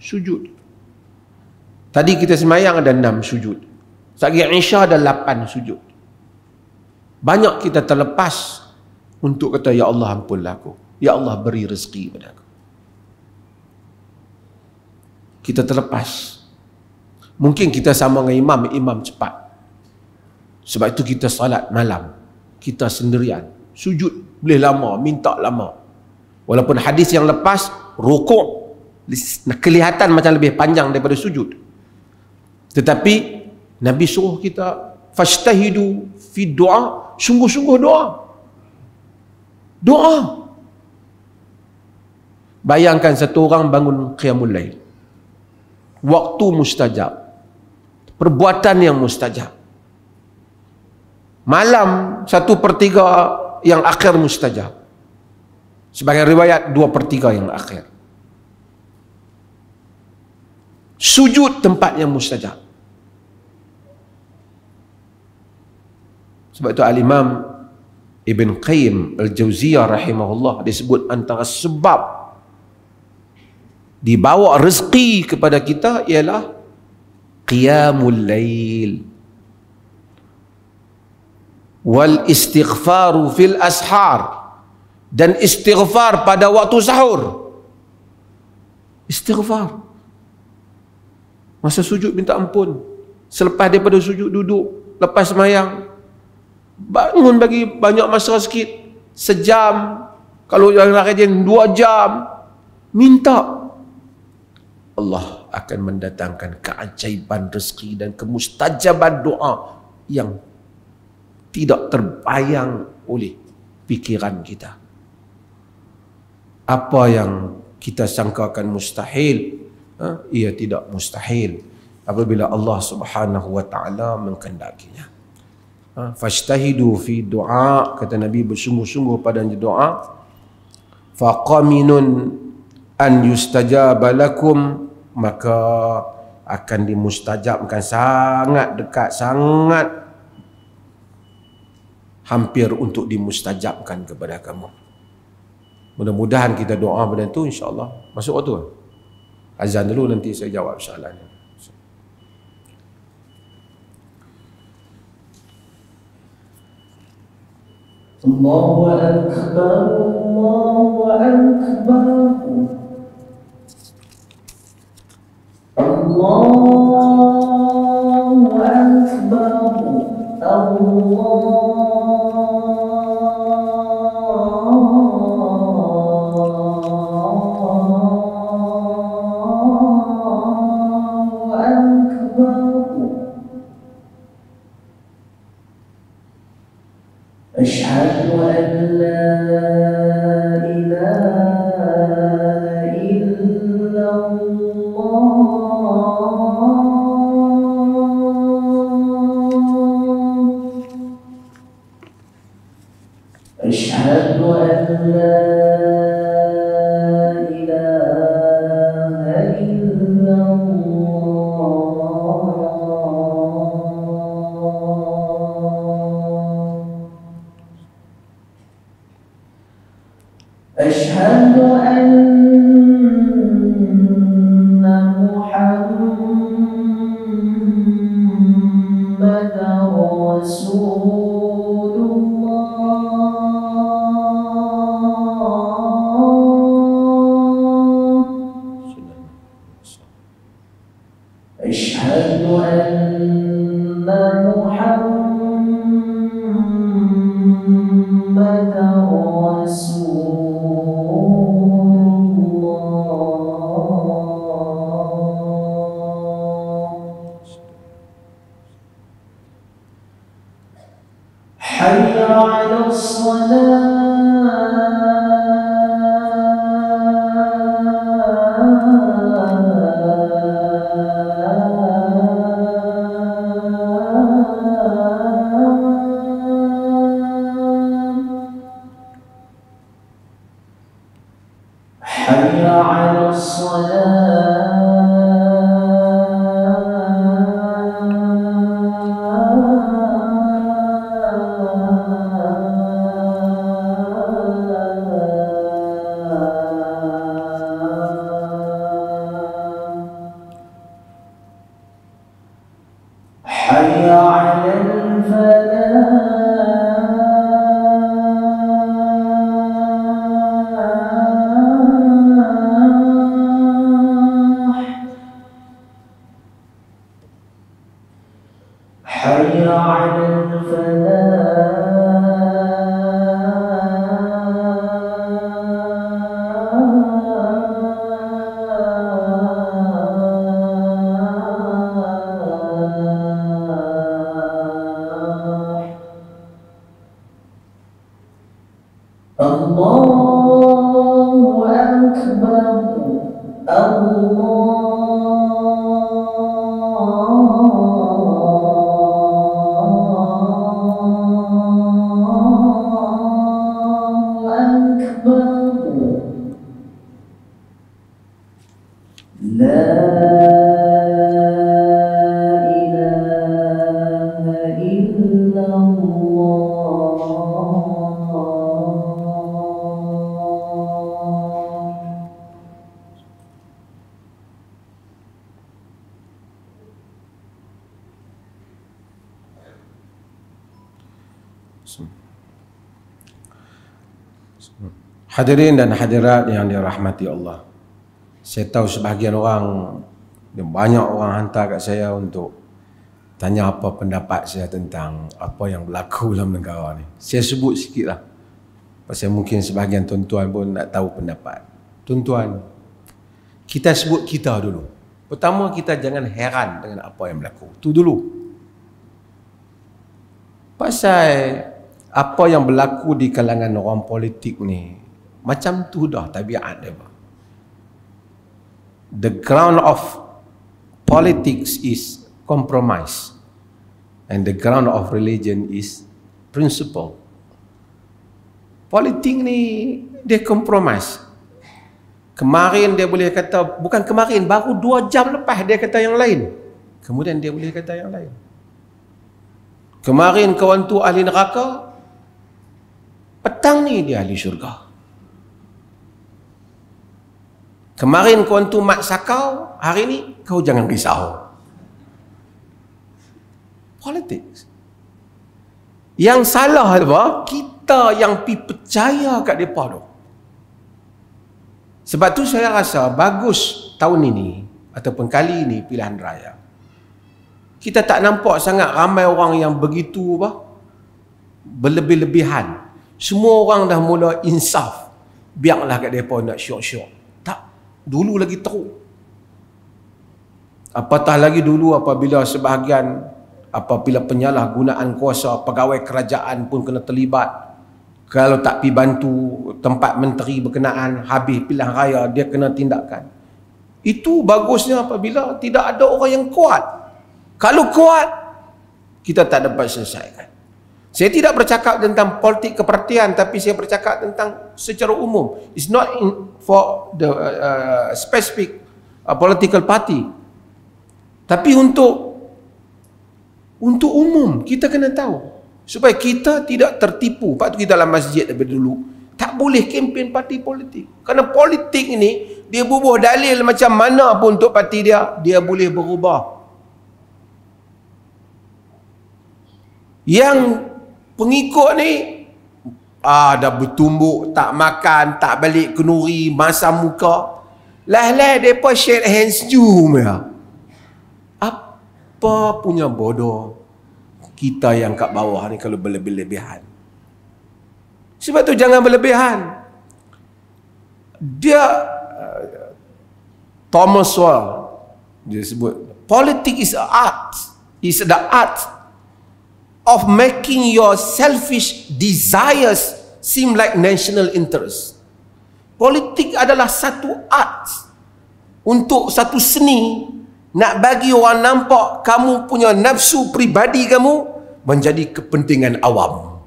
sujud. Tadi kita semayang ada 6 sujud. Sagi Isya ada 8 sujud. Banyak kita terlepas untuk kata, ya Allah ampunlah aku, ya Allah beri rezeki pada aku. Kita terlepas. Mungkin kita sama dengan imam cepat. Sebab itu kita salat malam, kita sendirian, sujud boleh lama, minta lama. Walaupun hadis yang lepas rukuk kelihatan macam lebih panjang daripada sujud, tetapi Nabi suruh kita fashtahidu fi doa, sungguh-sungguh doa. Doa. Bayangkan satu orang bangun qiyamul lail, waktu mustajab, perbuatan yang mustajab. Malam 1/3 yang akhir mustajab. Sebagai riwayat 2/3 yang akhir. Sujud tempat yang mustajab. Sebab itu Al-Imam Ibn Qayyim Al-Jauziyah rahimahullah disebut antara sebab dibawa rezeki kepada kita ialah qiyamul lail wal istighfaru fil ashar, dan istighfar pada waktu sahur. Istighfar masa sujud, minta ampun. Selepas daripada sujud duduk, lepas semayang bangun, bagi banyak masa sikit, sejam, kalau yang rajin 2 jam, minta. Allah akan mendatangkan keajaiban rezeki dan kemustajaban doa yang tidak terbayang oleh fikiran kita. Apa yang kita sangkakan mustahil, ia tidak mustahil apabila Allah Subhanahu wa taala mengkehendakinya. Fashtahidu fi doa, kata Nabi, bersungguh-sungguh pada doa. Faqaminun an yustajaba lakum, maka akan dimustajabkan, sangat dekat, sangat hampir untuk dimustajabkan kepada kamu. Mudah-mudahan kita doa pada itu, insya-Allah. Masuk waktu azan dulu, nanti saya jawab soalan. Allahu Akbar, Allahu Akbar, Allahu Akbar, أشهد أن لا إله إلا الله أشهد أن لا إله إلا أشهد أن محمدا رسول الله أشهد أن محمدا رسول حي على الصلاة حي على الصلاة حي على الفلاح حي على الفلاح الله أكبر الله أكبر لا إله إلا الله Hadirin dan hadirat yang dirahmati Allah. Saya tahu sebahagian orang, banyak orang hantar kat saya untuk tanya apa pendapat saya tentang apa yang berlaku dalam negara ni. Saya sebut sikit lah. Pasal mungkin sebahagian tuan-tuan pun nak tahu pendapat. Tuan-tuan, kita sebut kita dulu. Pertama, kita jangan heran dengan apa yang berlaku. Itu dulu. Pasal apa yang berlaku di kalangan orang politik ni, macam tu dah tabiat dia. The ground of politics is compromise, and the ground of religion is principle. Politik ni dia compromise. Kemarin dia boleh kata, bukan kemarin, baru 2 jam lepas dia kata yang lain. Kemudian dia boleh kata yang lain. Kemarin kawan tu ahli neraka, petang ni dia ahli syurga. Kemarin kawan tu maksa kau, hari ni kau jangan risau. Politics. Yang salah apa? Kita yang percaya kat mereka tu. Sebab tu saya rasa bagus tahun ini ataupun kali ini pilihan raya, kita tak nampak sangat ramai orang yang begitu apa, berlebih-lebihan. Semua orang dah mula insaf. Biarlah kat mereka nak syok-syok. Dulu lagi teruk. Apatah lagi dulu apabila sebahagian, apabila penyalahgunaan kuasa pegawai kerajaan pun kena terlibat. Kalau tak pergi bantu tempat menteri berkenaan, habis pilihan raya, dia kena tindakan. Itu bagusnya apabila tidak ada orang yang kuat. Kalau kuat, kita tak dapat selesaikan. Saya tidak bercakap tentang politik kepartian, tapi saya bercakap tentang secara umum. It's not for the specific political party. Tapi untuk umum, kita kena tahu. Supaya kita tidak tertipu. Sebab tu kita dalam masjid daripada dulu, tak boleh kempen parti politik. Kerana politik ini, dia bubuh dalil macam mana pun untuk parti dia, dia boleh berubah. Yang pengikut ni dah bertumbuk, tak makan, tak balik kenuri, masam muka. Lah mereka shake hands jom ya. Apa punya bodoh kita yang kat bawah ni kalau berlebih-lebihan. Sebab tu jangan berlebihan. Dia Thomas Sowell dia sebut politik is a art. Is the art of making your selfish desires seem like national interest. Politik adalah satu art, untuk satu seni, nak bagi orang nampak kamu punya nafsu pribadi kamu menjadi kepentingan awam.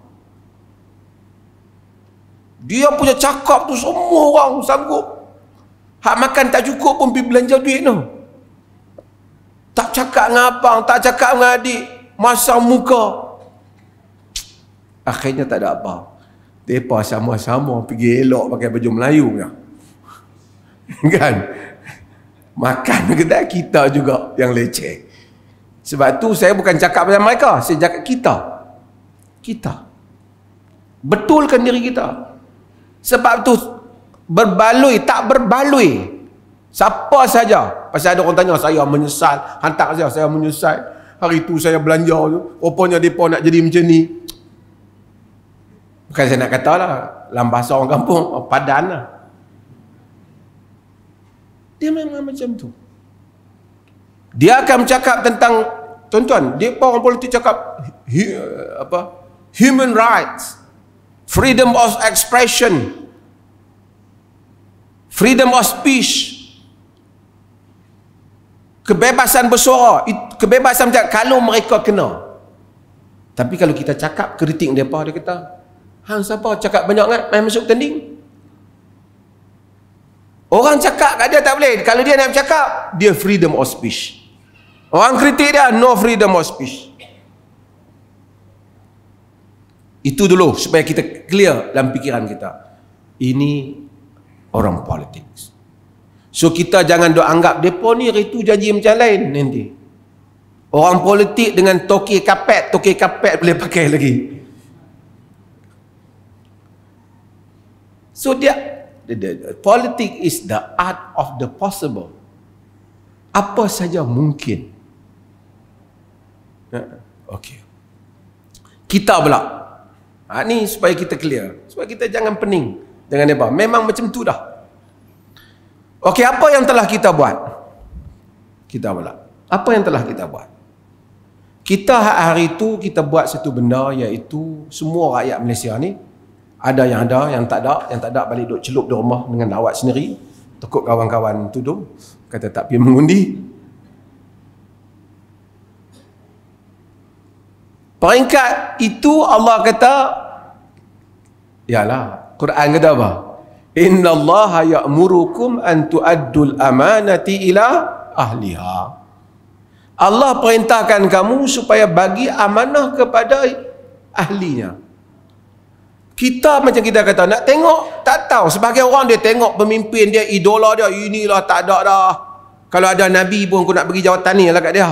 Dia punya cakap tu semua orang sanggup. Hak makan tak cukup pun pergi belanja duit tu. Tak cakap dengan abang, tak cakap dengan adik, masang muka. Akhirnya tak ada apa. Mereka sama-sama pergi elok pakai baju Melayu kan. Kan? Makan kedai kita juga yang leceh. Sebab tu saya bukan cakap pasal mereka, saya cakap kita. Kita. Betulkan diri kita. Sebab tu berbaloi, tak berbaloi. Siapa saja. Pasal ada orang tanya, saya menyesal. Hantar saya menyesal. Hari tu saya belanja tu. Rupanya mereka nak jadi macam ni. Bukan saya nak kata lah. Dalam bahasa orang kampung, padan lah. Dia memang macam tu. Dia akan bercakap tentang, tuan-tuan, dia orang politik cakap human rights, freedom of expression, freedom of speech, kebebasan bersuara, kebebasan bercakap kalau mereka kena. Tapi kalau kita cakap kritik mereka, dia kata, hang siapa cakap banyak sangat main masuk tanding? Orang cakap kat dia tak boleh. Kalau dia nak bercakap, dia freedom of speech. Orang kritik dia, no freedom of speech. Itu dulu supaya kita clear dalam fikiran kita. Ini orang politik. So kita jangan duk anggap depa ni itu janji macam lain nanti. Orang politik dengan toke kapet boleh pakai lagi. So politik is the art of the possible. Apa saja mungkin. Okey. Kita pula. Ni supaya kita clear. Supaya kita jangan pening dengan apa. Memang macam tu dah. Okey, apa yang telah kita buat? Kita pula. Apa yang telah kita buat? Kita hari itu kita buat satu benda, iaitu semua rakyat Malaysia ni ada, yang tak ada balik duk celup di rumah dengan awak sendiri. Takut kawan-kawan tuduh, kata tak pergi mengundi. Peringkat itu Allah kata, yalah, Quran kata apa? Innallaha ya'murukum an tu'addul amanati ila ahliha. Allah perintahkan kamu supaya bagi amanah kepada ahlinya. Kita macam kita kata, nak tengok, tak tahu. Sebagai orang dia tengok pemimpin dia, idola dia, inilah tak ada dah. Kalau ada Nabi pun aku nak bagi jawatan ni lah kat dia.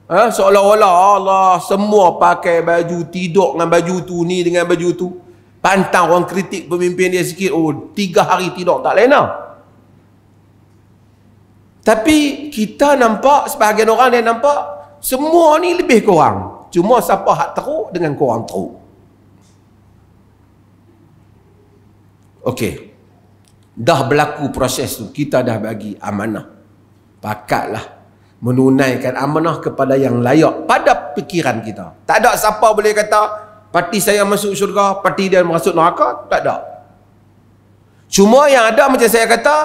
Seolah-olah Allah semua pakai baju, tidur dengan baju tu, ni dengan baju tu. Pantang orang kritik pemimpin dia sikit, 3 hari tidur tak lain lah. Tapi kita nampak, sebahagian orang dia nampak, semua ni lebih kurang. Cuma siapa hak teruk dengan korang teruk. Okey. Dah berlaku proses tu, kita dah bagi amanah. Pakatlah menunaikan amanah kepada yang layak pada fikiran kita. Tak ada siapa boleh kata parti saya masuk syurga, parti dia masuk neraka, tak ada. Cuma yang ada macam saya kata,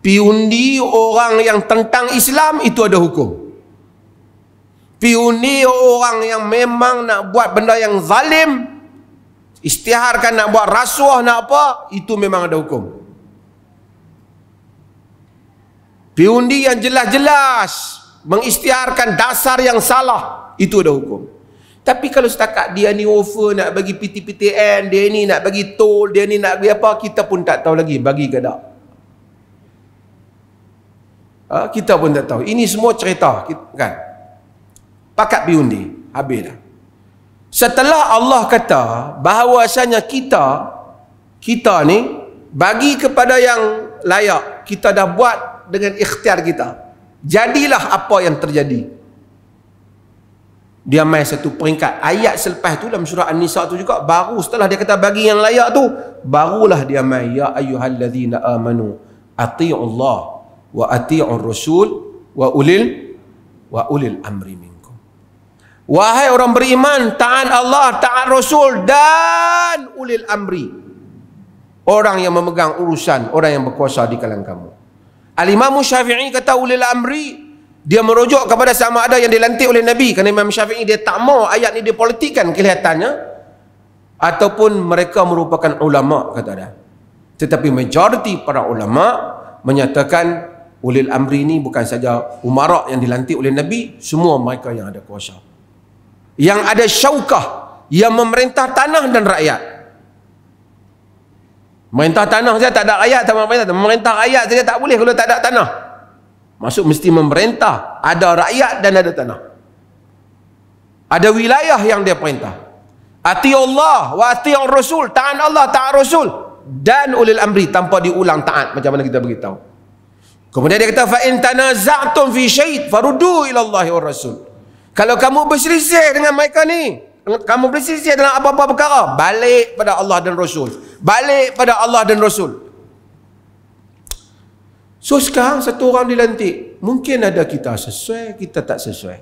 piundi orang yang tentang Islam itu ada hukum. Piundi orang yang memang nak buat benda yang zalim, istiharkan nak buat rasuah nak apa, itu memang ada hukum. Piundi yang jelas-jelas mengistiharkan dasar yang salah, itu ada hukum. Tapi kalau setakat dia ni offer nak bagi PTPTN, dia ni nak bagi tol, dia ni nak bagi apa, kita pun tak tahu lagi bagi ke tak. Kita pun tak tahu. Ini semua cerita kan. Pakat piundi, habis dah. Setelah Allah kata bahawasanya kita ni bagi kepada yang layak, kita dah buat dengan ikhtiar kita, jadilah apa yang terjadi. Dia mai satu peringkat. Ayat selepas tu dalam surah An-Nisa tu juga, baru setelah dia kata bagi yang layak tu, barulah dia mai, ya ayyuhallazina amanu atii'ullah wa atii'ur rasul wa ulil amri minkum. Wahai orang beriman, taat Allah, taat Rasul dan ulil amri, orang yang memegang urusan, orang yang berkuasa di kalangan kamu. Al-Imam Syafi'i kata ulil amri, dia merujuk kepada sama ada yang dilantik oleh Nabi, kerana Imam Syafi'i dia tak mau ayat ni dipolitikkan kelihatannya, ataupun mereka merupakan ulama, kata dia. Tetapi majoriti para ulama menyatakan ulil amri ni bukan saja umara yang dilantik oleh Nabi, semua mereka yang ada kuasa, yang ada syaukah, yang memerintah tanah dan rakyat. Memerintah tanah saja tak ada rakyat, tak memerintah rakyat saja tak boleh kalau tak ada tanah. Maksud mesti memerintah, ada rakyat dan ada tanah, ada wilayah yang dia perintah. Ati Allah wa ati Rasul, taat Allah, taat Rasul dan ulil amri, tanpa diulang taat macam mana kita beritahu. Kemudian dia kata fa in tanaza'tum fi syai' faruddu ila Allah wa Rasul. Kalau kamu berselisih dengan mereka ni, kamu berselisih dalam apa-apa perkara, balik pada Allah dan Rasul, balik pada Allah dan Rasul. So sekarang satu orang dilantik, mungkin ada kita sesuai, kita tak sesuai.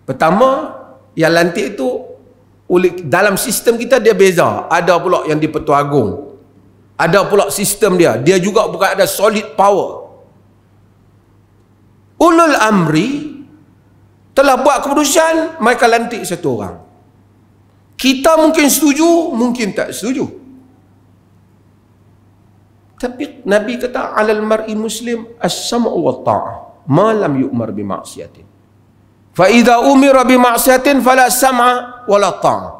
Pertama, yang lantik itu dalam sistem kita dia beza. Ada pula yang di Pertua Agong, ada pula sistem dia juga bukan ada solid power. Ulul amri telah buat keputusan, mereka lantik satu orang. Kita mungkin setuju, mungkin tak setuju. Tapi Nabi kata alal mar'i muslim as-sam'u wa ta'ah ma lam yu'mar bi ma'siyatin. Fa idza umira bi ma'siyatin fala sam'a wala ta'ah.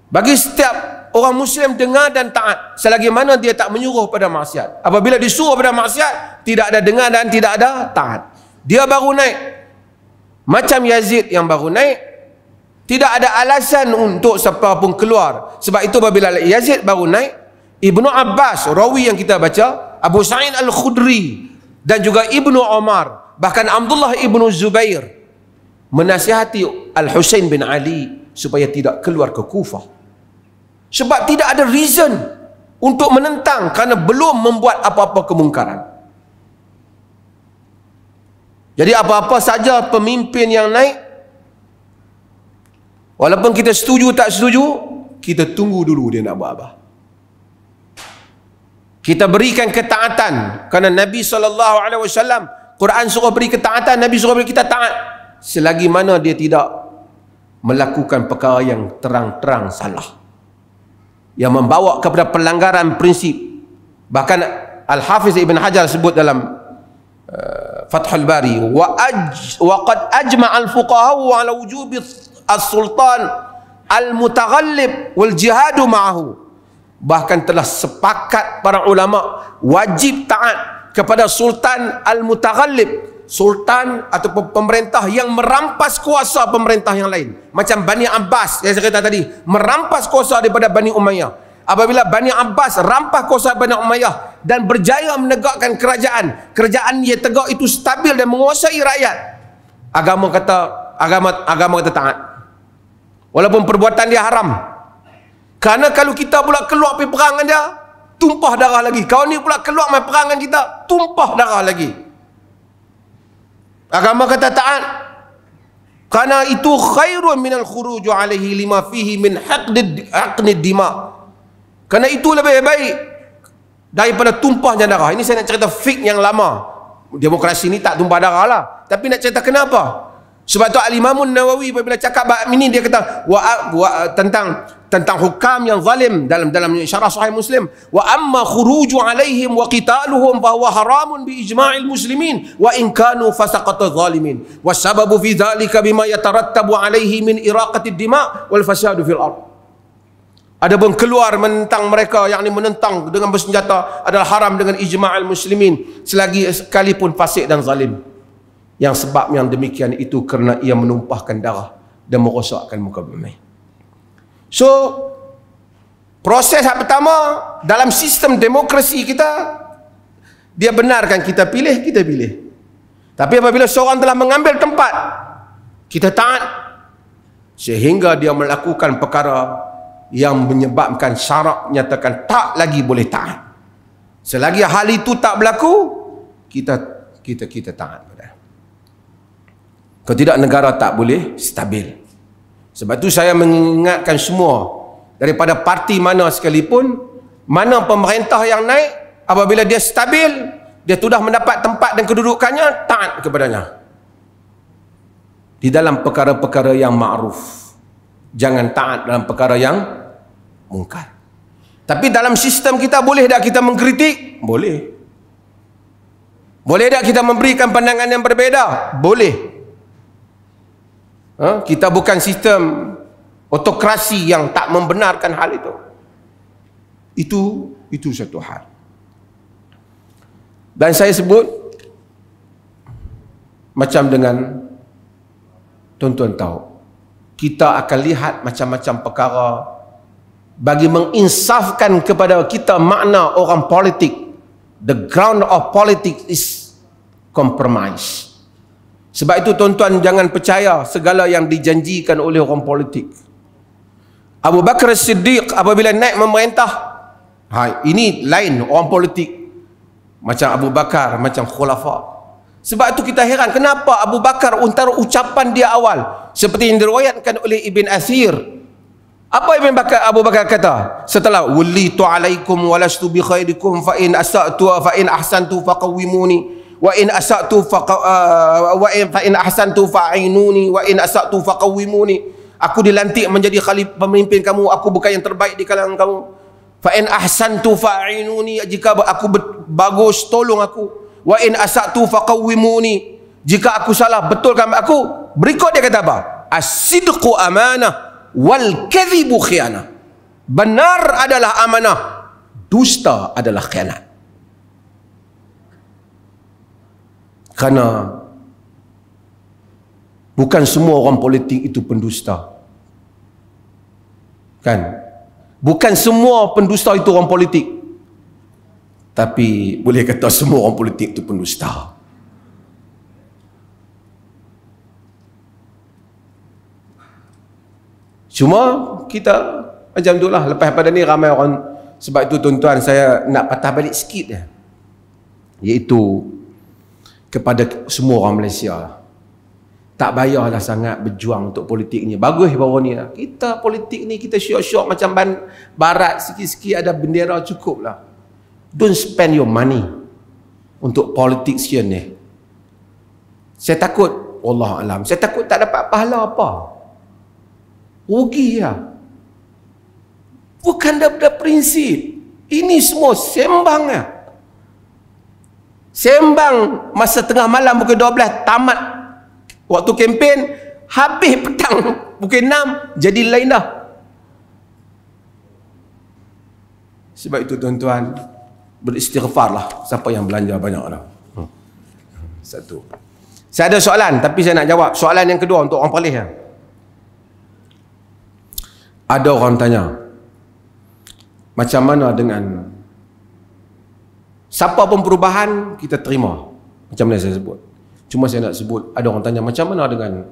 Bagi setiap orang muslim dengar dan taat selagi mana dia tak menyuruh pada maksiat. Apabila disuruh pada maksiat, tidak ada dengar dan tidak ada taat. Dia baru naik. Macam Yazid yang baru naik, tidak ada alasan untuk siapa pun keluar. Sebab itu apabila Yazid baru naik, Ibnu Abbas, rawi yang kita baca, Abu Sa'id Al-Khudri dan juga Ibnu Umar, bahkan Abdullah Ibnu Zubair menasihati Al-Husain bin Ali supaya tidak keluar ke Kufah. Sebab tidak ada reason untuk menentang, kerana belum membuat apa-apa kemungkaran. Jadi apa-apa saja pemimpin yang naik, walaupun kita setuju tak setuju, kita tunggu dulu dia nak buat apa. Kita berikan ketaatan, kerana Nabi SAW, Quran suruh beri ketaatan, Nabi suruh beri kita taat selagi mana dia tidak melakukan perkara yang terang-terang salah, yang membawa kepada pelanggaran prinsip. Bahkan Al-Hafiz Ibn Hajar sebut dalam Fathul Bari, wa qad ajma' al-fuqaha ala wujubi as-sultan al-mutaghallib wal jihadu ma'ahu. Bahkan telah sepakat para ulama wajib taat kepada sultan al-mutaghallib, sultan atau pemerintah yang merampas kuasa pemerintah yang lain, macam Bani Abbas yang saya kata tadi, merampas kuasa daripada Bani Umayyah. Apabila Bani Abbas rampas kuasa Bani Umayyah dan berjaya menegakkan kerajaan dia tegak itu stabil dan menguasai rakyat, agama kata taat, walaupun perbuatan dia haram. Kerana kalau kita pula keluar pergi perang dengan dia, tumpah darah lagi. Kau ni pula keluar main perang dengan kita, tumpah darah lagi. Agama kata taat. Kerana itu khairun minal khuruju alaihi lima fihi min haqnid dima. Kerana itu lebih baik daripada tumpahnya darah. Ini saya nak cerita fik yang lama. Demokrasi ni tak tumpah darah lah. Tapi nak cerita kenapa? Sebab tu Al-Imam Nawawi apabila cakap bab ini, dia kata tentang hukam yang zalim dalam syarah Sahih Muslim, wa amma khuruju alaihim wa qitaluhum fa huwa haramun bi ijma'il muslimin wa in kanu fasaqata zalimin wa sababu fi dhalika bima yatarattabu alaihi min iraqati ad-dima' wal fasadu fil ard. Adapun keluar menentang mereka, yakni menentang dengan bersenjata, adalah haram dengan ijma'il muslimin selagi sekalipun fasik dan zalim. Yang sebab yang demikian itu kerana ia menumpahkan darah dan merosakkan muka bumi. So, proses yang pertama dalam sistem demokrasi kita, dia benarkan kita pilih, kita pilih. Tapi apabila seorang telah mengambil tempat, kita taat sehingga dia melakukan perkara yang menyebabkan syarak nyatakan tak lagi boleh taat. Selagi hal itu tak berlaku, kita taat pada. Kalau tidak, negara tak boleh stabil. Sebab tu saya mengingatkan semua, daripada parti mana sekalipun, mana pemerintah yang naik, apabila dia stabil, dia sudah mendapat tempat dan kedudukannya, taat kepadanya di dalam perkara-perkara yang ma'ruf. Jangan taat dalam perkara yang mungkar. Tapi dalam sistem kita, boleh tak kita mengkritik? Boleh. Boleh tak kita memberikan pandangan yang berbeza? Boleh. Kita bukan sistem autokrasi yang tak membenarkan hal itu. Itu satu hal. Dan saya sebut, macam dengan tuan-tuan tahu, kita akan lihat macam-macam perkara bagi menginsafkan kepada kita makna orang politik. The ground of politics is compromise. Sebab itu tuan-tuan jangan percaya segala yang dijanjikan oleh orang politik. Abu Bakar As-Siddiq apabila naik memerintah, ini lain orang politik. Macam Abu Bakar, macam khulafa. Sebab itu kita heran, kenapa Abu Bakar antara ucapan dia awal, seperti yang diriwayatkan oleh Ibn Athir. Apa Abu Bakar kata setelah wallitu alaikum walastu bi khairikum fa in asa'tu fa in ahsantu faqawwimuni wa in asa'tu fa in ahsantu fa'inuni wa in asa'tu faqawwimuni. Aku dilantik menjadi khalifah pemimpin kamu, aku bukan yang terbaik di kalangan kamu. Fa in ahsantu fa'inuni, jika aku bagus tolong aku. Wa in asa'tu faqawwimuni, jika aku salah betulkan aku. Berikut dia kata apa? As-sidqu amanah wal kadhibu khianah. Benar adalah amanah, dusta adalah khianat. Kerana bukan semua orang politik itu pendusta. Kan? Bukan semua pendusta itu orang politik. Tapi boleh kata semua orang politik itu pendusta. Cuma kita macam itulah. Lepas pada ni ramai orang. Sebab itu tuan-tuan, saya nak patah balik sikit ya. Iaitu kepada semua orang Malaysia, tak payahlah sangat berjuang untuk politik ni. Bagus baru ni lah. Kita politik ni kita syok-syok macam barat, sikit-sikit ada bendera cukup lah. Don't spend your money untuk politician ni. Saya takut, wallah alam, saya takut tak dapat pahala apa. Rugi lah. Bukan daripada prinsip. Ini semua sembang lah. Sembang masa tengah malam pukul 12, tamat waktu kempen, habis petang pukul 6, jadi lain dah. Sebab itu tuan-tuan, beristighfarlah siapa yang belanja banyak dah. Satu. Saya ada soalan, tapi saya nak jawab soalan yang kedua untuk orang Perlis. Ada orang tanya, macam mana dengan siapa pun perubahan kita terima. Macam mana saya sebut. Cuma saya nak sebut, ada orang tanya macam mana dengan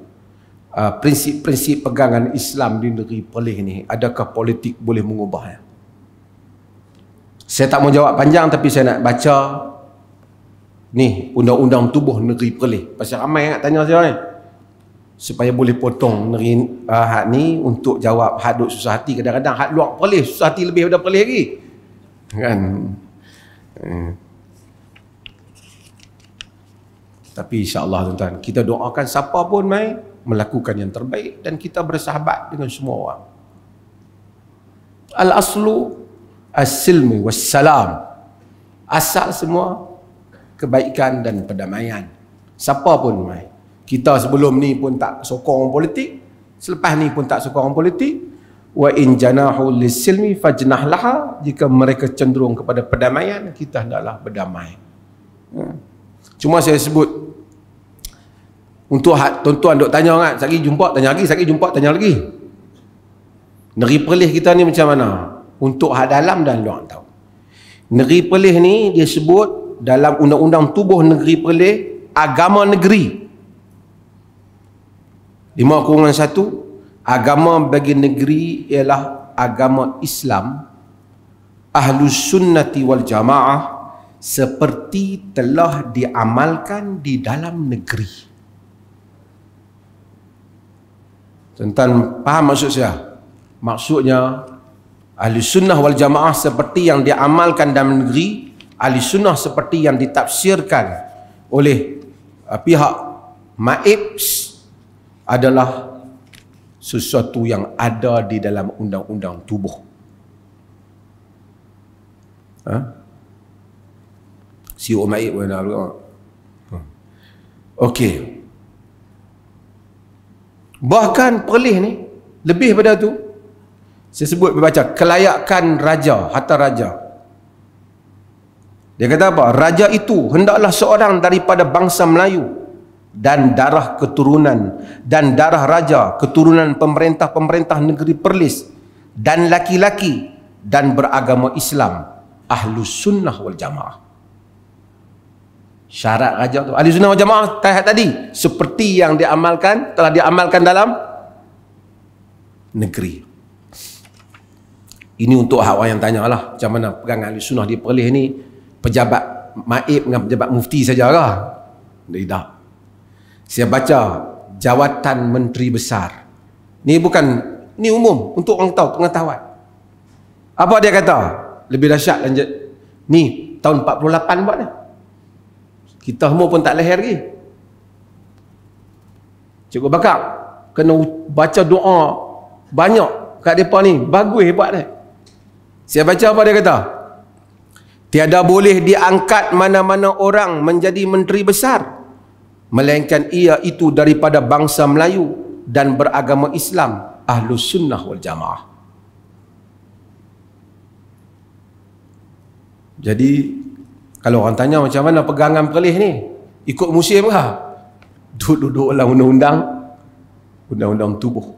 prinsip-prinsip pegangan Islam di negeri Perlis ni. Adakah politik boleh mengubahnya? Saya tak mau jawab panjang, tapi saya nak baca ni undang-undang tubuh negeri Perlis. Pasal ramai yang nak tanya saya ni, supaya boleh potong negeri hak ni untuk jawab hak duk susah hati. Kadang-kadang hak luar Perlis susah hati lebih daripada Perlis lagi kan. Tapi insya-Allah tuan-tuan, kita doakan siapa pun mai melakukan yang terbaik, dan kita bersahabat dengan semua orang. Al-aslu as-silmi was-salam. Asal semua kebaikan dan perdamaian. Siapa pun mai. Kita sebelum ni pun tak sokong orang politik, selepas ni pun tak sokong orang politik. Wa in janahu lis-silmi fajnah laha, jika mereka cenderung kepada perdamaian, kita hendaklah berdamai. Cuma saya sebut untuk tuan-tuan duk tanya kan, sekali jumpa tanya lagi, sekali jumpa tanya lagi. Negeri Perlis kita ni macam mana? Untuk hak dalam dan luar tahu. Negeri Perlis ni dia sebut dalam undang-undang tubuh negeri Perlis, agama negeri 5-1, agama bagi negeri ialah agama Islam, Ahlus Sunnati wal Jamaah, seperti telah diamalkan di dalam negeri. Tuan-tuan faham maksud saya? Maksudnya ahli sunnah wal jamaah seperti yang diamalkan dalam negeri, ahli sunnah seperti yang ditafsirkan oleh pihak MAIPS adalah sesuatu yang ada di dalam undang-undang tubuh. CEO MAIPS pun nak luar. Okey. Bahkan Perlis ni lebih pada tu, saya sebut baca kelayakan raja, harta raja. Dia kata apa? Raja itu hendaklah seorang daripada bangsa Melayu dan darah keturunan dan darah raja keturunan pemerintah-pemerintah negeri Perlis dan laki-laki dan beragama Islam, Ahlus Sunnah wal Jamaah. Syarat raja tu Ahlus Sunnah wal Jamaah tadi seperti yang telah diamalkan dalam negeri. Ini untuk orang yang tanyalah macam mana pegangan Ahlus Sunnah di Perlis ni, pejabat MAIP dengan pejabat mufti sajalah. Tidak. Saya baca jawatan menteri besar. Ni bukan, ni umum untuk orang tahu, pengetahuan. Apa dia kata? Lebih dahsyat lanjut. Ni tahun 48 buat ni. Kita semua pun tak lahir lagi. Cikgu Bakar kena baca doa banyak kat depa ni, bagus buat ni. Saya baca apa dia kata? Tiada boleh diangkat mana-mana orang menjadi menteri besar melainkan ia itu daripada bangsa Melayu dan beragama Islam, Ahlus Sunnah wal Jamaah. Jadi kalau orang tanya macam mana pegangan Perlis ni, ikut musim kah? Duduk-duduk dalam undang-undang tubuh.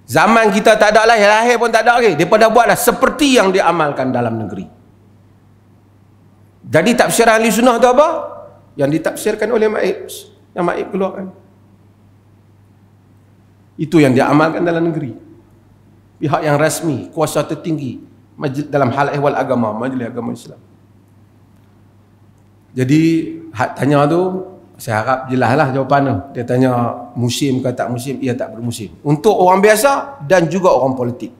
Zaman kita tak ada lahir pun tak ada lagi. Mereka dah buatlah seperti yang diamalkan dalam negeri. Jadi tafsiran Ahli Sunnah tu apa? Yang ditafsirkan oleh MAIPS, yang MAIP keluarkan. Itu yang diamalkan dalam negeri. Pihak yang rasmi, kuasa tertinggi dalam hal ehwal agama, Majlis Agama Islam. Jadi hak tanya tu, saya harap jelaslah jawapan tu. Dia tanya musim ke tak musim, ia tak bermusim. Untuk orang biasa dan juga orang politik.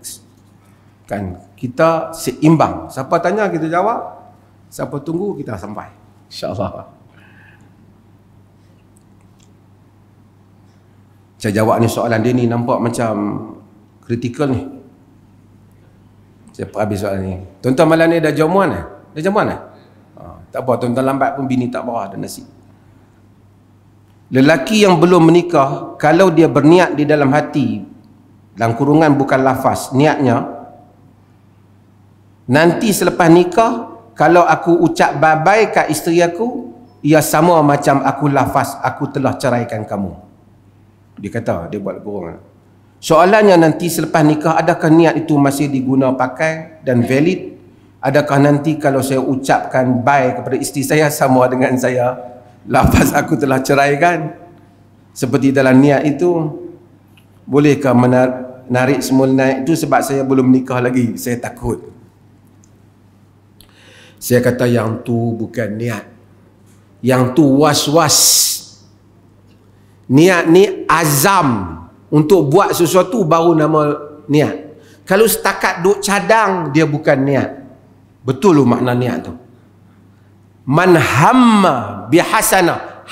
Kan kita seimbang. Siapa tanya kita jawab, siapa tunggu kita sampai. InsyaAllah. Saya jawab ni soalan dia ni nampak macam kritikal ni. Saya habis soalan ni. Tuan-tuan malam ni dah jamuan dah? Dah jamuan dah? Tak apa, tuan-tuan lambat pun bini tak marah, ada nasib. Lelaki yang belum menikah, kalau dia berniat di dalam hati, dalam kurungan bukan lafaz, niatnya, nanti selepas nikah, kalau aku ucap bye-bye kat isteri aku, ia sama macam aku lafaz, aku telah ceraikan kamu. Dia kata, dia buat kurungan. Soalannya nanti selepas nikah, adakah niat itu masih diguna pakai dan valid? Adakah nanti kalau saya ucapkan bye kepada isteri saya sama dengan saya lafaz aku telah ceraikan? Seperti dalam niat itu, bolehkah menarik semua naik itu sebab saya belum nikah lagi, saya takut. Saya kata yang tu bukan niat, yang tu was-was. Niat ni azam untuk buat sesuatu baru nama niat. Kalau setakat duk cadang, dia bukan niat. Betul lu makna niat tu. Man hamma bihasanah,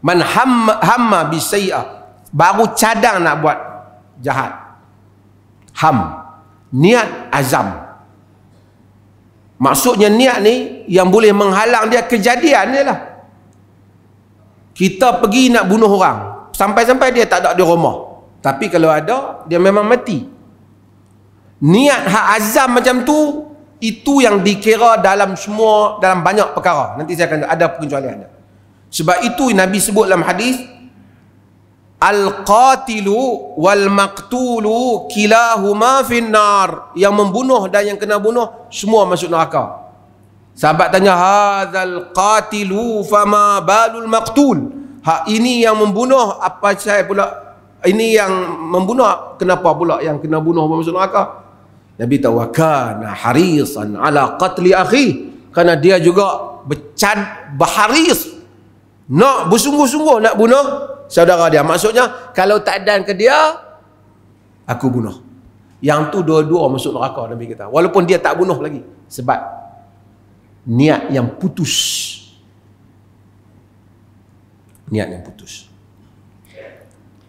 man hamma bisayyi'ah, baru cadang nak buat jahat. Niat azam. Maksudnya niat ni yang boleh menghalang dia kejadian dia lah. Kita pergi nak bunuh orang, sampai-sampai dia tak ada di rumah, tapi kalau ada, dia memang mati. Niat hak azam macam tu, itu yang dikira dalam banyak perkara. Nanti saya akan ada pengecualian. Sebab itu Nabi sebut dalam hadis, al-qatilu wal maqtulu kilahuma finnar. Yang membunuh dan yang kena bunuh semua masuk neraka. Sahabat tanya, hadzal qatilu fama balul maqtul. Hak ini yang membunuh, apa saya pula? Ini yang membunuh, kenapa pula yang kena bunuh masuk neraka? Nabi tahu, kana harisan ala qatli akhi, kerana dia juga berharis nak bersungguh-sungguh nak bunuh saudara dia. Maksudnya kalau tak dan ke dia, aku bunuh. Yang tu dua-dua masuk neraka, Nabi kata. Walaupun dia tak bunuh lagi. Sebab niat yang putus. Niat yang putus.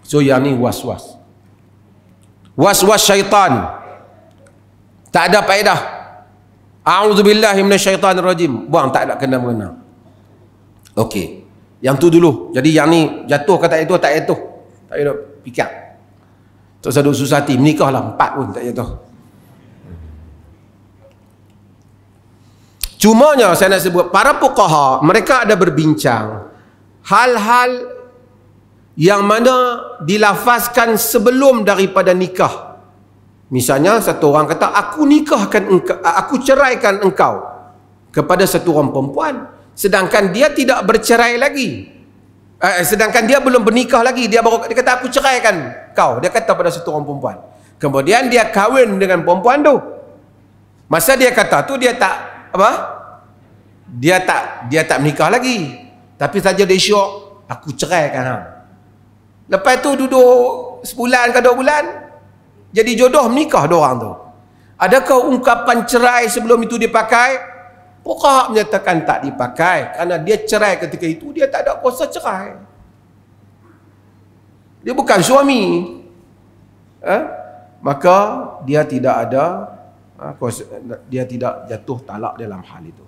So yang ni was-was. Was-was syaitan. Tak ada faedah. A'udzubillahi minasyaitanirrajim. Buang, tak ada kena-mengena. Okey. Yang tu dulu. Jadi yang ni jatuh kata itu tak jatuh. Tak jatuh. Pikir. Tak usah duk susah hati. Menikahlah 4 pun tak jatuh. Cumanya saya nak sebut, para fuqaha mereka ada berbincang hal-hal yang mana dilafazkan sebelum daripada nikah. Misalnya satu orang kata, aku nikahkan engkau, aku ceraikan engkau kepada satu orang perempuan, sedangkan dia tidak bercerai lagi. Sedangkan dia belum bernikah lagi, dia kata aku ceraikan kau. Dia kata pada satu orang perempuan. Kemudian dia kahwin dengan perempuan tu. Masa dia kata tu dia tak apa? Dia tak menikah lagi. Tapi saja dia syok, aku ceraikan hang. Lepas tu duduk sebulan ke 2 bulan, jadi jodoh menikah dua orang tu. Adakah ungkapan cerai sebelum itu dipakai? Fuqaha menyatakan tak dipakai, kerana dia cerai ketika itu, dia tak ada kuasa cerai. Dia bukan suami. Maka dia tidak ada dia tidak jatuh talak dalam hal itu.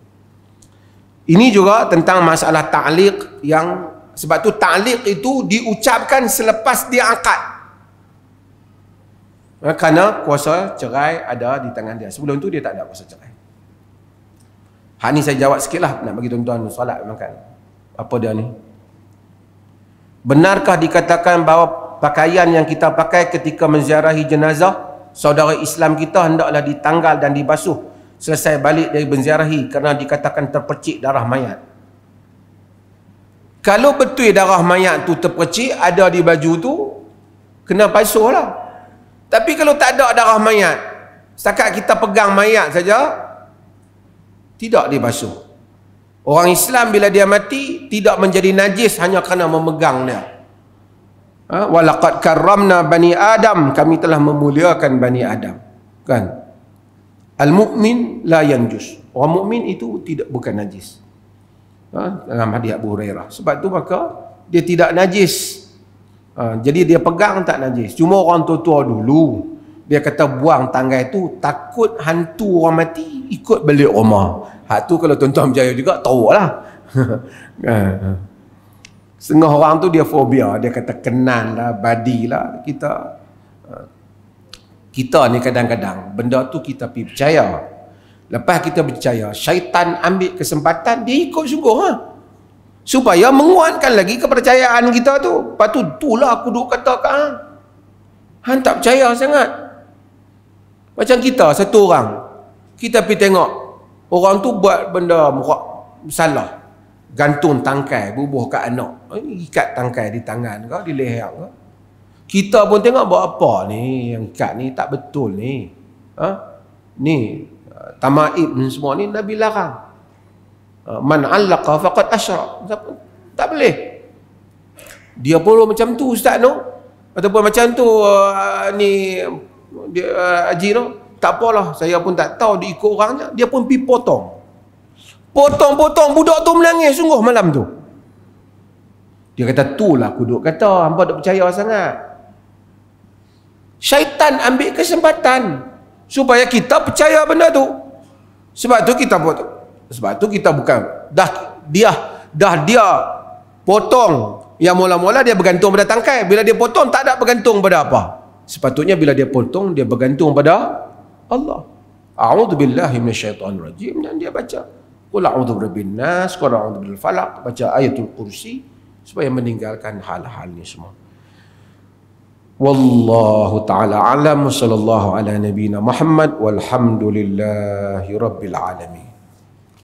Ini juga tentang masalah ta'liq, yang sebab tu ta'liq itu diucapkan selepas dia akad. Kerana kuasa cerai ada di tangan dia. Sebelum tu dia tak ada kuasa cerai. Hak ni saya jawab sikit lah, nak bagi tuan-tuan solat makan. Apa dia ni? Benarkah dikatakan bahawa pakaian yang kita pakai ketika menziarahi jenazah saudara Islam kita hendaklah ditanggal dan dibasuh selesai balik dari menziarahi, kerana dikatakan terpercik darah mayat? Kalau betul darah mayat tu terpercik ada di baju tu, kena basuh lah. Tapi kalau tak ada darah mayat, setakat kita pegang mayat saja, tidak dibasuh. Orang Islam bila dia mati tidak menjadi najis hanya kerana memegang dia. Walaqad karramna bani Adam, kami telah memuliakan bani Adam. Kan? Al-mu'min la yanjus. Orang mukmin itu bukan najis. Dalam hadis Abu Hurairah. Sebab tu maka dia tidak najis. Jadi dia pegang tak najis. Cuma orang tua-tua dulu dia kata buang tanggai tu takut hantu orang mati ikut balik rumah. Hak tu kalau tuan-tuan berjaya juga tahu lah. Setengah orang tu dia fobia, dia kata kenan lah, badi lah. Kita ni kadang-kadang benda tu kita pergi percaya. Lepas kita percaya, syaitan ambil kesempatan, dia ikut sungguh supaya menguatkan lagi kepercayaan kita tu. Lepas tu itulah aku duk kata kat hang tak percaya sangat. Macam kita satu orang, kita pergi tengok orang tu buat benda salah, gantung tangkai bubuh kat anak, ikat tangkai di tangan ke di leher ke. Kita pun tengok buat apa ni, yang ikat ni tak betul ni. Ni tamaib ni semua ni Nabi larang. Man 'allaqa faqad asyrak. Tak boleh. Dia pun macam tu ustaz no, ataupun macam tu ni Haji tu, tak apalah, saya pun tak tahu dia ikut orangnya, dia pun pergi potong budak tu menangis sungguh malam tu. Dia kata itulah aku duk kata hangpa duk percaya sangat. Syaitan ambil kesempatan supaya kita percaya benda tu. Sebab tu kita bukan dia potong. Yang mula-mula dia bergantung pada tangkai, bila dia potong tak ada bergantung pada apa. Sepatutnya bila dia potong dia bergantung pada Allah. A'udzubillahi minasyaitonirrajim, dan dia baca qul a'udzu birabbin nas, qul a'udzu birabbil falaq, baca ayatul kursi supaya meninggalkan hal-hal ni semua. Wallahu taala alam, sallallahu ala nabiyina Muhammad walhamdulillahi rabbil alamin.